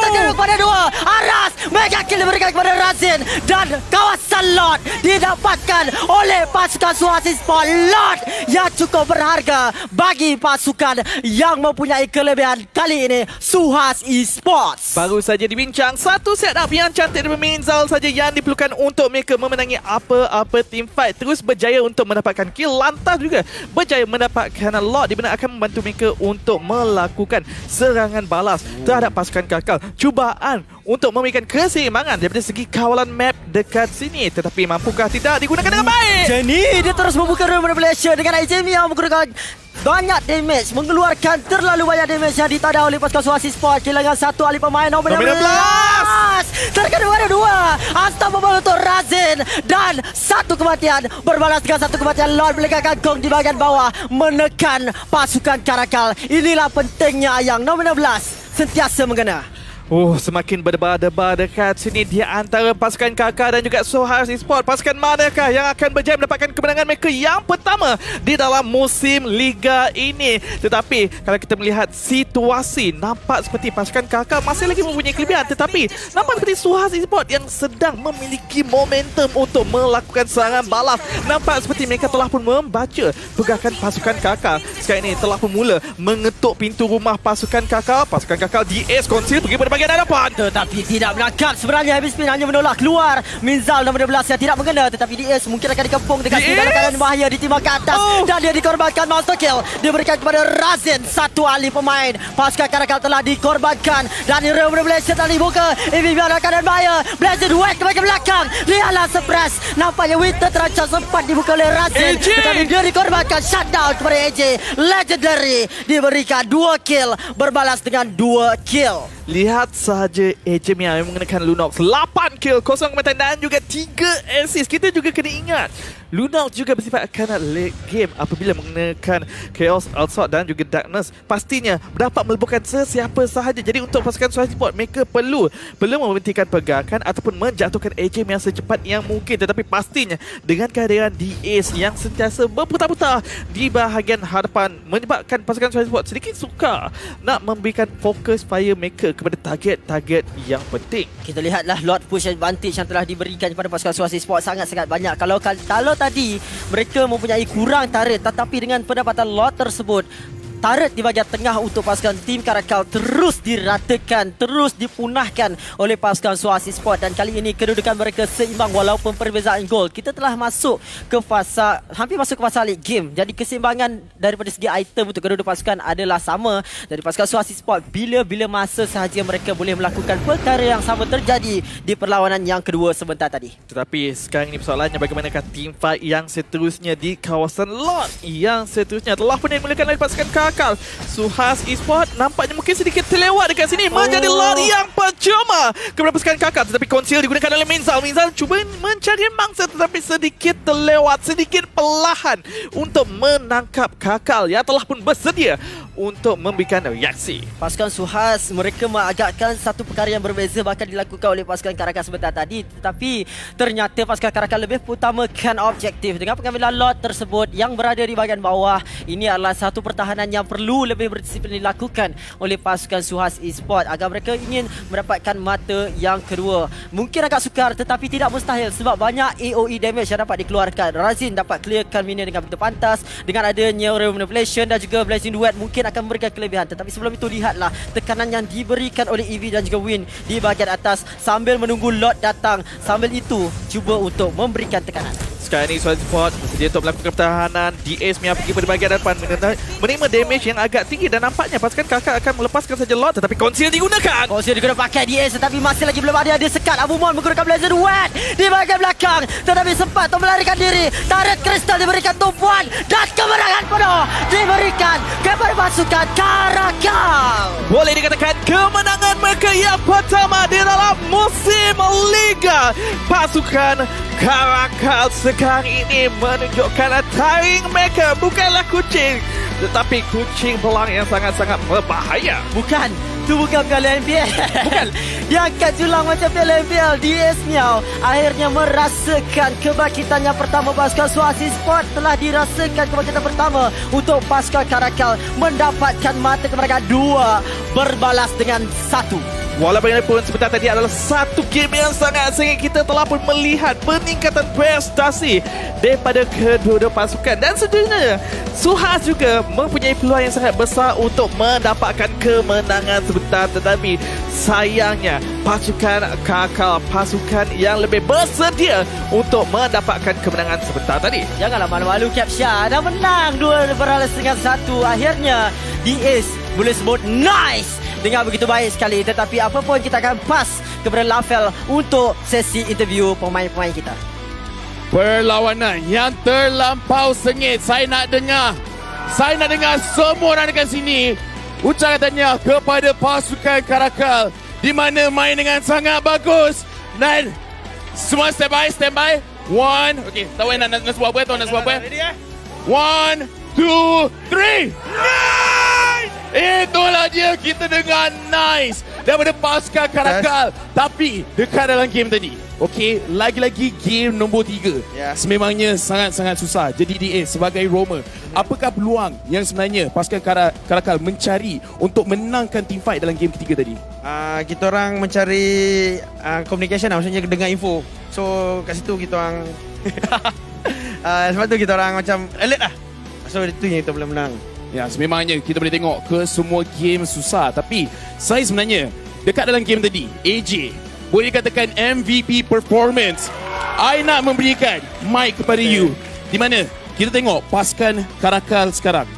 terkena kepada dua. Aras mega kill diberikan kepada Razin dan kawasan lot didapatkan oleh pasukan Suhas Sport. Lot yang cukup berharga bagi pasukan yang mempunyai kelebihan kali ini, Suhas Esports. Baru saja dibincang satu setup yang cantik dari Minzal saja yang diperlukan untuk mereka memenangi apa-apa team fight. Terus berjaya untuk mendapatkan kill, lantas juga berjaya mendapatkan lot di mana akan membantu mereka untuk melakukan serangan balas terhadap pasukan Kakao. Cubaan untuk memberikan keseimbangan daripada segi kawalan map dekat sini, tetapi mampukah tidak digunakan dengan baik? Jadi dia terus membuka room manipulation dengan Ijemi yang menggunakan banyak damage, mengeluarkan terlalu banyak damage yang ditadau oleh pasukan Suhas Sport. Kehilangan satu ahli pemain, Nominum Blast terkena kepada dua. Unstoppable untuk Razin dan satu kematian berbalas dengan satu kematian. Lord meletakkan gong di bahagian bawah menekan pasukan Karakal. Inilah pentingnya yang Nominum Blast sentiasa mengena. Semakin berdebar-debar dekat sini di antara pasukan KK dan juga Suhas Esports. Pasukan manakah yang akan berjaya mendapatkan kemenangan mereka yang pertama di dalam musim Liga ini? Tetapi kalau kita melihat situasi, nampak seperti pasukan KK masih lagi mempunyai kelebihan, tetapi nampak seperti Suhas Esports yang sedang memiliki momentum untuk melakukan serangan balas. Nampak seperti mereka telah pun membaca pergerakan pasukan KK. Sekarang ini telah pun mula mengetuk pintu rumah pasukan KK. Pasukan KK DS konsil pergi pada bahagian hadapan, tetapi tidak menangkap. Sebenarnya Habis Spin hanya menolak keluar. Minzal nombor 12 yang tidak mengena, tetapi DS mungkin akan dikepung dekat sini dalam keadaan bahaya, ditimbang ke atas dan dia dikorbankan. Monster kill diberikan kepada Razin, satu ahli pemain pasukan Karakal telah dikorbankan dan Revelation telah dibuka. EVB dalam keadaan bahaya. Blazing wet ke bahagian belakang. Lihatlah suppress, nampaknya Winter terancam sempat dibuka oleh Razin, tetapi dia dikorbankan. Shutdown kepada AJ. Legendary diberikan 2 kill berbalas dengan 2 kill. Lihat sahaja AJ Mia yang mengenakan Lunox 8 kill, 0 komentar dan juga 3 assist. Kita juga kena ingat Lunox juga bersifat kanan late game apabila mengenakan Chaos, Assault dan juga Darkness. Pastinya dapat meleburkan sesiapa sahaja. Jadi untuk pasukan Suhas Esports, mereka perlu menghentikan pergerakan ataupun menjatuhkan AJ Mia secepat yang mungkin. Tetapi pastinya dengan kehadiran DS yang sentiasa berputar-putar di bahagian hadapan menyebabkan pasukan Suhas Esports sedikit sukar nak memberikan fokus fire mereka kepada target-target yang penting. Kita lihatlah lot push advantage yang telah diberikan kepada pasukan Suhas Esports sangat-sangat banyak. Kalau tadi mereka mempunyai kurang turret, tetapi dengan pendapatan lot tersebut, turret di bahagian tengah untuk pasukan tim Karakal terus diratakan, terus dipunahkan oleh pasukan Suhas Esports. Dan kali ini kedudukan mereka seimbang walaupun perbezaan gol. Kita telah masuk ke fasa, hampir masuk ke fasa late game. Jadi keseimbangan daripada segi item untuk kedua pasukan adalah sama. Dari pasukan Suhas Esports, bila-bila masa sahaja mereka boleh melakukan perkara yang sama terjadi di perlawanan yang kedua sebentar tadi. Tetapi sekarang ini persoalannya bagaimanakah team fight yang seterusnya di kawasan lot yang seterusnya telah pun dimulakan oleh pasukan Kakal. Suhas Esports nampaknya mungkin sedikit terlewat dekat sini. Menjadi lot yang percuma kepada pasukan Kakal. Tetapi konsil digunakan oleh Minzal. Minzal cuba mencari mangsa tetapi sedikit terlewat, sedikit perlahan untuk menangkap Kakal yang telah pun bersedia untuk memberikan reaksi. Pasukan Suhas mereka mengagakkan satu perkara yang berbeza bahkan dilakukan oleh pasukan Karakal sebentar tadi, tetapi ternyata pasukan Karakal lebih utamakan objektif dengan pengambilan lot tersebut yang berada di bahagian bawah. Ini adalah satu pertahanan yang perlu lebih berdisiplin dilakukan oleh pasukan Suhas Esports agar mereka ingin mendapatkan mata yang kedua. Mungkin agak sukar tetapi tidak mustahil sebab banyak AOE damage yang dapat dikeluarkan. Razin dapat clearkan minion dengan begitu pantas. Dengan adanya Revelation dan juga Blazing Duet mungkin akan memberikan kelebihan. Tetapi sebelum itu lihatlah tekanan yang diberikan oleh EV dan juga Win di bahagian atas sambil menunggu lot datang. Sambil itu cuba untuk memberikan tekanan. Sekarang ini Suhas Esports bersedia untuk melakukan pertahanan. DS Mia pergi pada bahagian depan menerima damage yang agak tinggi dan nampaknya pasukan Kakak akan melepaskan saja lot tetapi konsil digunakan. Konsil digunakan pakai DS tetapi masih lagi belum ada dia sekat. Abu Mon menggunakan Blazer Wet di bahagian belakang tetapi sempat untuk melarikan diri. Turret kristal diberikan tumpuan dan kemenangan penuh diberikan kepada pasukan Karakal. Boleh dikatakan kemenangan mereka yang pertama di dalam musim Liga. Pasukan Karakal sekarang ini menunjukkan taring mereka bukanlah kucing tetapi kucing belang yang sangat-sangat berbahaya. Bukan, itu bukan Piala MPL. Bukan. Dia angkat julang macam Piala MPL. DS Miao akhirnya merasakan kebangkitan yang pertama. Pasukan Suhas Esports telah dirasakan kebangkitan pertama untuk pasukan Karakal mendapatkan mata kemenangan 2 berbalas dengan 1. Walaupun sebentar tadi adalah satu game yang sangat sengit, kita telah pun melihat peningkatan prestasi daripada kedua-dua pasukan. Dan sejujurnya Suhas juga mempunyai peluang yang sangat besar untuk mendapatkan kemenangan sebentar. Tetapi sayangnya pasukan Kakal, pasukan yang lebih bersedia untuk mendapatkan kemenangan sebentar tadi. Janganlah malu-malu Capsha. Dah menang 2 berbalas dengan 1. Akhirnya DS boleh sebut nice dengan begitu baik sekali. Tetapi apa pun kita akan pass kepada Lafel untuk sesi interview pemain-pemain kita. Perlawanan yang terlampau sengit. Saya nak dengar semua orang dekat sini ucapannya kepada pasukan Karakal di mana main dengan sangat bagus. Dan semua stand by. One, okay, tahu nak buat apa? Tahu nak buat apa? 1, 2, 3. Itulah dia kita dengar nice daripada pasukan Karakal. Tapi dekat dalam game tadi, okey, lagi-lagi game nombor 3. Sememangnya sangat-sangat susah. Jadi DA sebagai roamer, apakah peluang yang sebenarnya pasukan Karakal mencari untuk menangkan team fight dalam game ketiga tadi? Kita orang mencari communication lah, maksudnya dengar info. So kat situ kita orang sebab tu kita orang macam alert lah. So itu yang kita boleh menang. Ya, sememangnya kita boleh tengok ke semua game susah. Tapi saya sebenarnya dekat dalam game tadi, AJ boleh dikatakan MVP performance. I nak memberikan mic kepada you. Di mana kita tengok pasukan Karakal sekarang,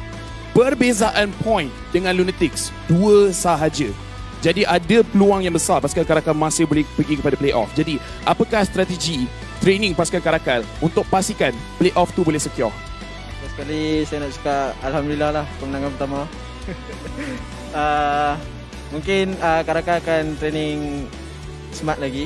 perbezaan point dengan Lunatics 2 sahaja. Jadi ada peluang yang besar pasukan Karakal masih boleh pergi kepada playoff. Jadi apakah strategi training pasukan Karakal untuk pastikan playoff tu boleh secure? Sekali saya nak cakap alhamdulillah lah kemenangan pertama. Mungkin Karakal akan training smart lagi.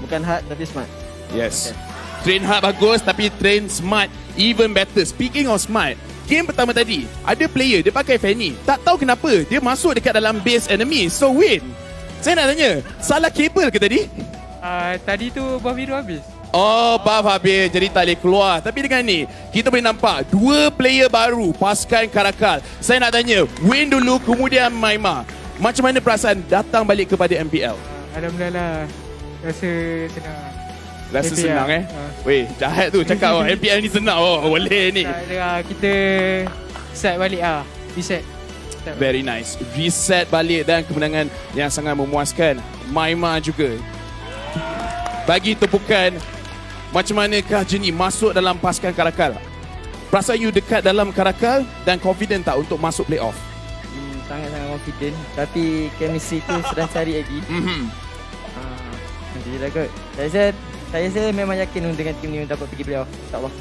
Bukan hard tapi smart. Yes. Train hard bagus tapi train smart even better. Speaking of smart, game pertama tadi ada player dia pakai Fanny. Tak tahu kenapa dia masuk dekat dalam base enemy. So win. Saya nak tanya, salah kabel ke tadi? Tadi tu buah biru habis. Oh, buff habis jadi tak boleh keluar. Tapi dengan ni kita boleh nampak 2 player baru pasukan Karakal. Saya nak tanya, win dulu kemudian Maima. Macam mana perasaan datang balik kepada MPL? Alhamdulillah. Rasa senang. Rasa MPL. senang Weh, jahat tu cakap MPL ni senang. Boleh ni. Kita set balik reset. Very nice. Reset balik dan kemenangan yang sangat memuaskan. Maima juga bagi tepukan. Macam manakah Jenny masuk dalam pasukan Karakal? Perasaan you dekat dalam Karakal dan confident tak untuk masuk playoff? Sangat-sangat confident. Tapi chemistry tu sedang cari lagi. Jadi lah kot. Saya rasa memang yakin dengan tim ni dapat pergi playoff. InsyaAllah.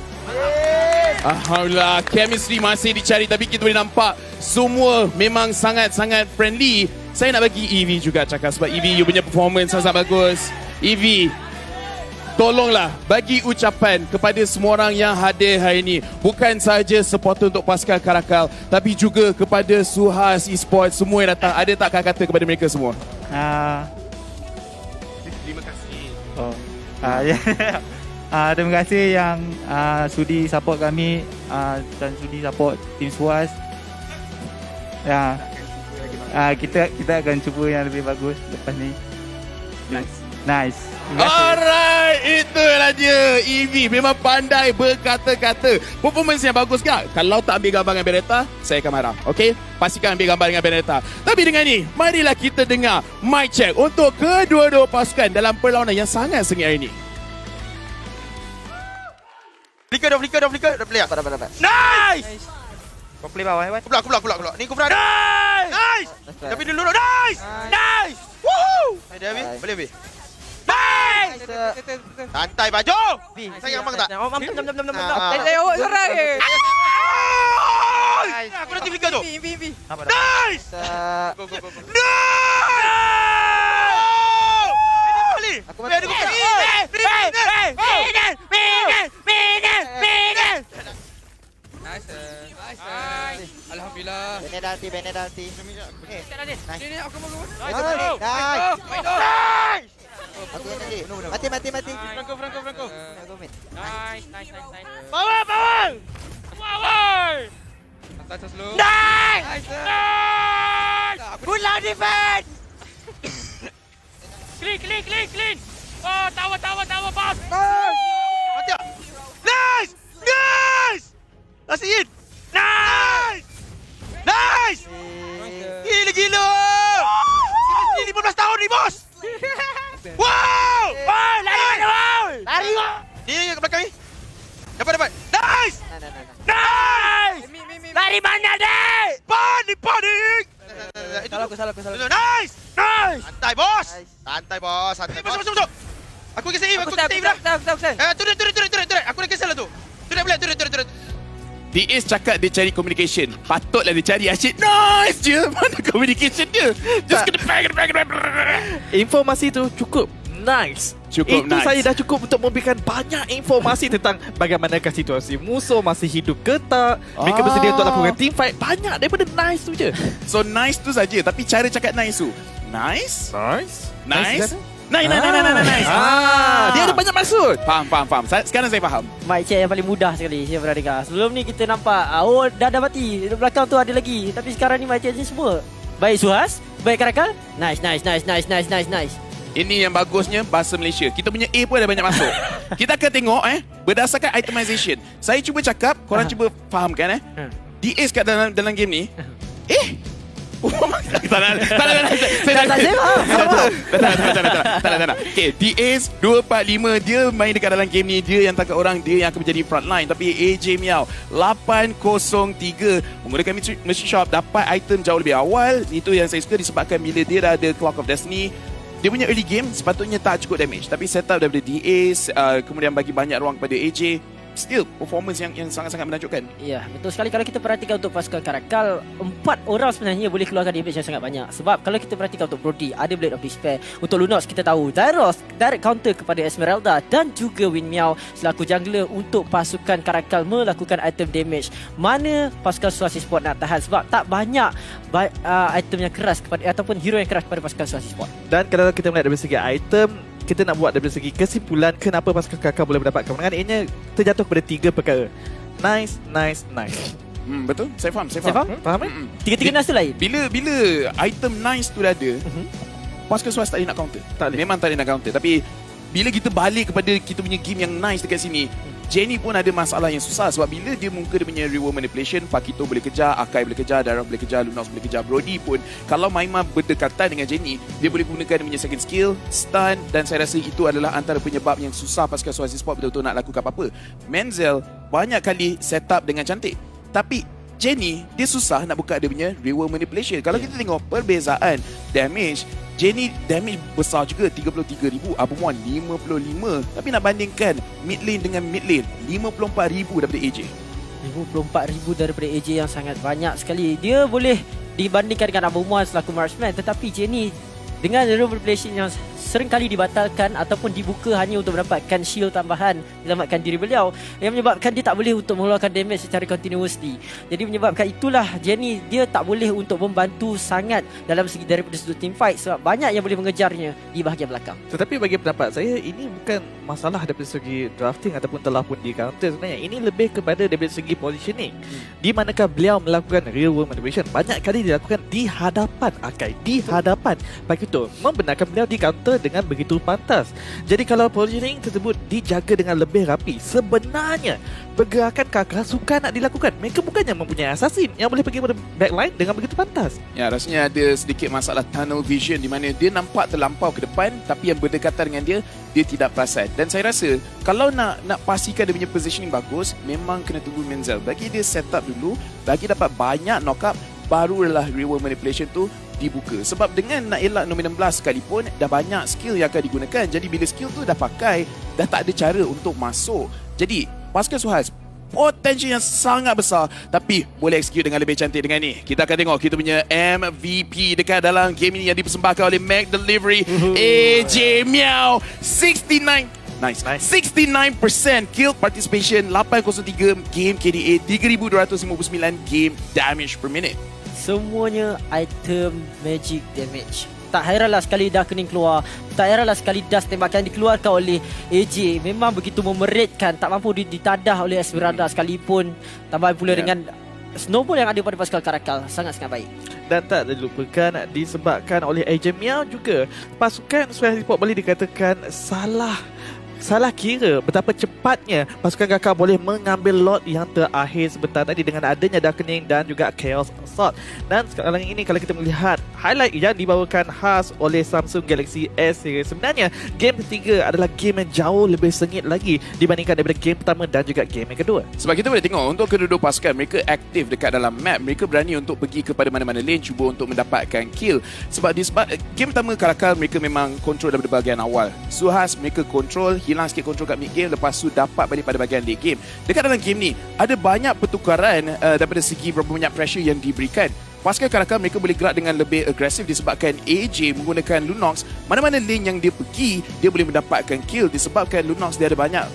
Alhamdulillah, chemistry masih dicari tapi kita boleh nampak semua memang sangat-sangat friendly. Saya nak bagi Evie juga cakap sebab Evie you punya performance sangat bagus. Evie, tolonglah bagi ucapan kepada semua orang yang hadir hari ini. Bukan sahaja supporter untuk pasukan Karakal tapi juga kepada Suhas Esports semua yang datang. Ada tak kata kepada mereka semua? Terima kasih. Terima kasih yang sudi support kami dan sudi support tim Suhas. Kita akan cuba yang lebih bagus lepas ni. Nice. Alright, itulah dia. Evie memang pandai berkata-kata. Performance yang bagus kan? Kalau tak ambil gambar dengan Beretta, saya akan marah. Okay? Pastikan ambil gambar dengan Beretta. Tapi dengan ni, marilah kita dengar mic check untuk kedua-dua pasukan dalam perlawanan yang sangat sengit hari ini. Dah play tak? Dapat. Nice! Kau play bawah Wan. Aku pula. Ni aku pula. Nice! Tapi dulu. Nice! Woohoo! Ada habis? Boleh habis? Nice! Santai baju! Sayang abang tak? Saya awak seorang je. Aku nanti flicker tu. Impi. Nice! Go. Aku mati. Nice. Alhamdulillah. Penalty. Nice. Mati. Franco. Nice. Power. Atas slow. Nice. Good luck defense. Clean. Oh, tower, boss. Mati tak? Nice. Asin. Nice. Gila. Ini 15 tahun ni, bos. Wow. Lari. Ni ke belakang ni. Dapat. Nice. Lari mana, dek? Panik. Salah aku. Nice. Santai, bos. Masuk. Aku kisah Eve, turun. Aku dah kisah lah tu. Turun. DAs cakap dia cari communication. Patutlah dia cari asyik nice je. Mana communication dia? Just kena bang. Informasi tu cukup nice. Cukup Itu nice. saya dah cukup untuk memberikan banyak informasi tentang bagaimanakah situasi musuh, masih hidup ke tak, mereka bersedia untuk lakukan team fight. Banyak daripada nice tu je. So nice tu saja, tapi cara cakap nice tu. Nice? Nice. Nice? Nice. Nice. Dia ada banyak maksud. Faham. Sekarang saya faham. Mic check yang paling mudah sekali saya pernah dengar. Sebelum ni kita nampak oh dah mati. Di belakang tu ada lagi. Tapi sekarang ni mic check ni semua. Baik Suhas, baik Karakal. Nice. Ini yang bagusnya bahasa Malaysia. Kita punya A pun ada banyak masuk. Kita akan tengok berdasarkan itemization. Saya cuba cakap, korang cuba fahamkan DA kat dalam game ni. Tak nak. Okay, DAs 245 dia main dekat dalam game ni, dia yang tangkap orang, dia yang akan menjadi frontline. Tapi AJ Miao 803 menggunakan Mystery Shop dapat item jauh lebih awal. Itu yang saya suka disebabkan bila dia dah ada Clock of Destiny, dia punya early game sepatutnya tak cukup damage, tapi setup daripada DAs kemudian bagi banyak ruang kepada AJ. Still performance yang sangat-sangat menakjubkan. Ya, betul sekali. Kalau kita perhatikan untuk pasukan Karakal, 4 orang sebenarnya boleh keluarkan damage yang sangat banyak. Sebab kalau kita perhatikan untuk Brody, ada Blade of Despair. Untuk Lunox kita tahu Dairos direct counter kepada Esmeralda dan juga Win Miao selaku jungler untuk pasukan Karakal melakukan item damage. Mana pasukan Sulawesi Sport nak tahan sebab tak banyak item yang keras kepada ataupun hero yang keras kepada pasukan Sulawesi Sport. Dan kalau kita melihat dari segi item, kita nak buat dari segi kesimpulan kenapa pasukan Kakak boleh mendapat kemenangan, ianya terjatuh kepada 3 perkara. Nice. Betul? Saya faham. Faham? Tiga-tiga nice tu lain. Bila item nice tu dah ada, pasukan Swasta tak boleh nak counter. Tak boleh. Memang tak boleh nak counter. Tapi bila kita balik kepada kita punya game yang nice dekat sini, Jenny pun ada masalah yang susah sebab bila dia muka dia punya reward manipulation, Pakito boleh kejar, Akai boleh kejar, Darah boleh kejar, Lunox boleh kejar, Brody pun kalau Maima berdekatan dengan Jenny, dia boleh gunakan dia punya second skill, stun, dan saya rasa itu adalah antara penyebab yang susah pasukan Sulawesi Sport betul-betul nak lakukan apa-apa. Menzel banyak kali set up dengan cantik, tapi Jenny, dia susah nak buka dia punya reward manipulation. Kalau kita tengok perbezaan damage, Jenny damage besar juga 33,000, Abumon 55. Tapi nak bandingkan mid lane dengan mid lane, 54,000 daripada AJ. 54,000 daripada AJ yang sangat banyak sekali. Dia boleh dibandingkan dengan Abumon selaku marksman, tetapi Jenny dengan reward manipulation yang sering kali dibatalkan ataupun dibuka hanya untuk mendapatkan shield tambahan, selamatkan diri beliau, yang menyebabkan dia tak boleh untuk mengeluarkan damage secara continuously. Jadi menyebabkan itulah Jenny dia tak boleh untuk membantu sangat dalam segi daripada sudut team fight sebab banyak yang boleh mengejarnya di bahagian belakang. Tetapi bagi pendapat saya, ini bukan masalah daripada segi drafting ataupun telah pun di counter sebenarnya. Ini lebih kepada daripada segi positioning. Di manakah beliau melakukan real world manipulation banyak kali dilakukan di hadapan Akai, di hadapan Pakito, membenarkan beliau di counter dengan begitu pantas. Jadi kalau positioning tersebut dijaga dengan lebih rapi, sebenarnya pergerakan Kakak suka nak dilakukan. Mereka bukannya mempunyai assassin yang boleh pergi pada backline dengan begitu pantas. Ya, rasanya ada sedikit masalah tunnel vision di mana dia nampak terlampau ke depan, tapi yang berdekatan dengan dia tidak perasan. Dan saya rasa kalau nak pastikan dia punya positioning bagus, memang kena tunggu Menzel. Bagi dia set up dulu, bagi dapat banyak knock up, barulah reward manipulation tu dibuka. Sebab dengan nak elak nombor 16 sekalipun, dah banyak skill yang akan digunakan. Jadi bila skill tu dah pakai, dah tak ada cara untuk masuk. Jadi pasukan Suhas potensi yang sangat besar, tapi boleh execute dengan lebih cantik dengan ni. Kita akan tengok kita punya MVP dekat dalam game ini yang dipersembahkan oleh Mac Delivery, AJ Miao 69. Nice. 69% kill participation, 803 game KDA, 3259 game damage per minute. Semuanya item magic damage. Tak heranlah sekali dah kening keluar, tak heranlah sekali dust tembakan dikeluarkan oleh AJ memang begitu memeritkan, tak mampu ditadah oleh Esmeralda sekalipun. Tambah pula dengan snowball yang ada pada pasukan Karakal sangat-sangat baik. Dan tak dilupakan disebabkan oleh AJ Miao juga, pasukan Sulawesi Sport boleh dikatakan salah kira betapa cepatnya pasukan Kakak boleh mengambil lot yang terakhir sebentar tadi dengan adanya Darkening dan juga Chaos Assault. Dan sekarang ini kalau kita melihat highlight yang dibawakan khas oleh Samsung Galaxy S series, sebenarnya game ketiga adalah game yang jauh lebih sengit lagi dibandingkan daripada game pertama dan juga game yang kedua. Sebab kita boleh tengok untuk kedua-dua pasukan, mereka aktif dekat dalam map, mereka berani untuk pergi kepada mana-mana lane cuba untuk mendapatkan kill. Sebab game pertama Karakal mereka memang kontrol daripada bahagian awal. Suhas mereka kontrol, hilang sikit kontrol kat mid game, lepas tu dapat balik pada bahagian late game. Dekat dalam game ni ada banyak pertukaran daripada segi berapa banyak pressure yang diberikan. Pasukan Karakal mereka boleh gerak dengan lebih agresif disebabkan AJ menggunakan Lunox. Mana-mana lane yang dia pergi, dia boleh mendapatkan kill disebabkan Lunox dia ada banyak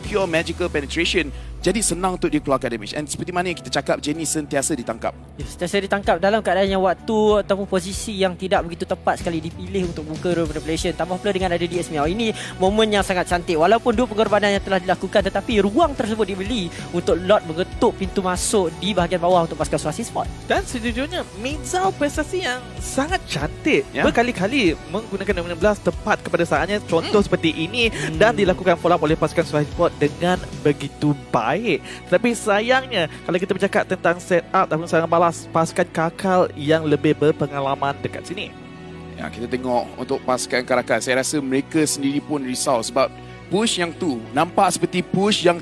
pure magical penetration. Jadi senang untuk dia keluarkan damage. And seperti mana yang kita cakap, Jenny sentiasa ditangkap. Sentiasa ditangkap dalam keadaan yang waktu ataupun posisi yang tidak begitu tepat sekali dipilih untuk buka room manipulation. Tambah pula dengan ada DS Meow. Ini momen yang sangat cantik. Walaupun 2 pengorbanan yang telah dilakukan, tetapi ruang tersebut dibeli untuk Lord mengetuk pintu masuk di bahagian bawah untuk pasukan Suasi Sport. Dan sejujurnya Mizao prestasi yang sangat cantik, Ya. berkali-kali menggunakan Dominion Blast tepat kepada saatnya, contoh seperti ini, dan dilakukan follow up oleh pasukan Suai Sport dengan begitu baik. Tetapi sayangnya kalau kita bercakap tentang setup ataupun serangan balas pasukan Karakal yang lebih berpengalaman dekat sini. Ya, kita tengok untuk pasukan Karakal, saya rasa mereka sendiri pun risau sebab push yang tu nampak seperti push yang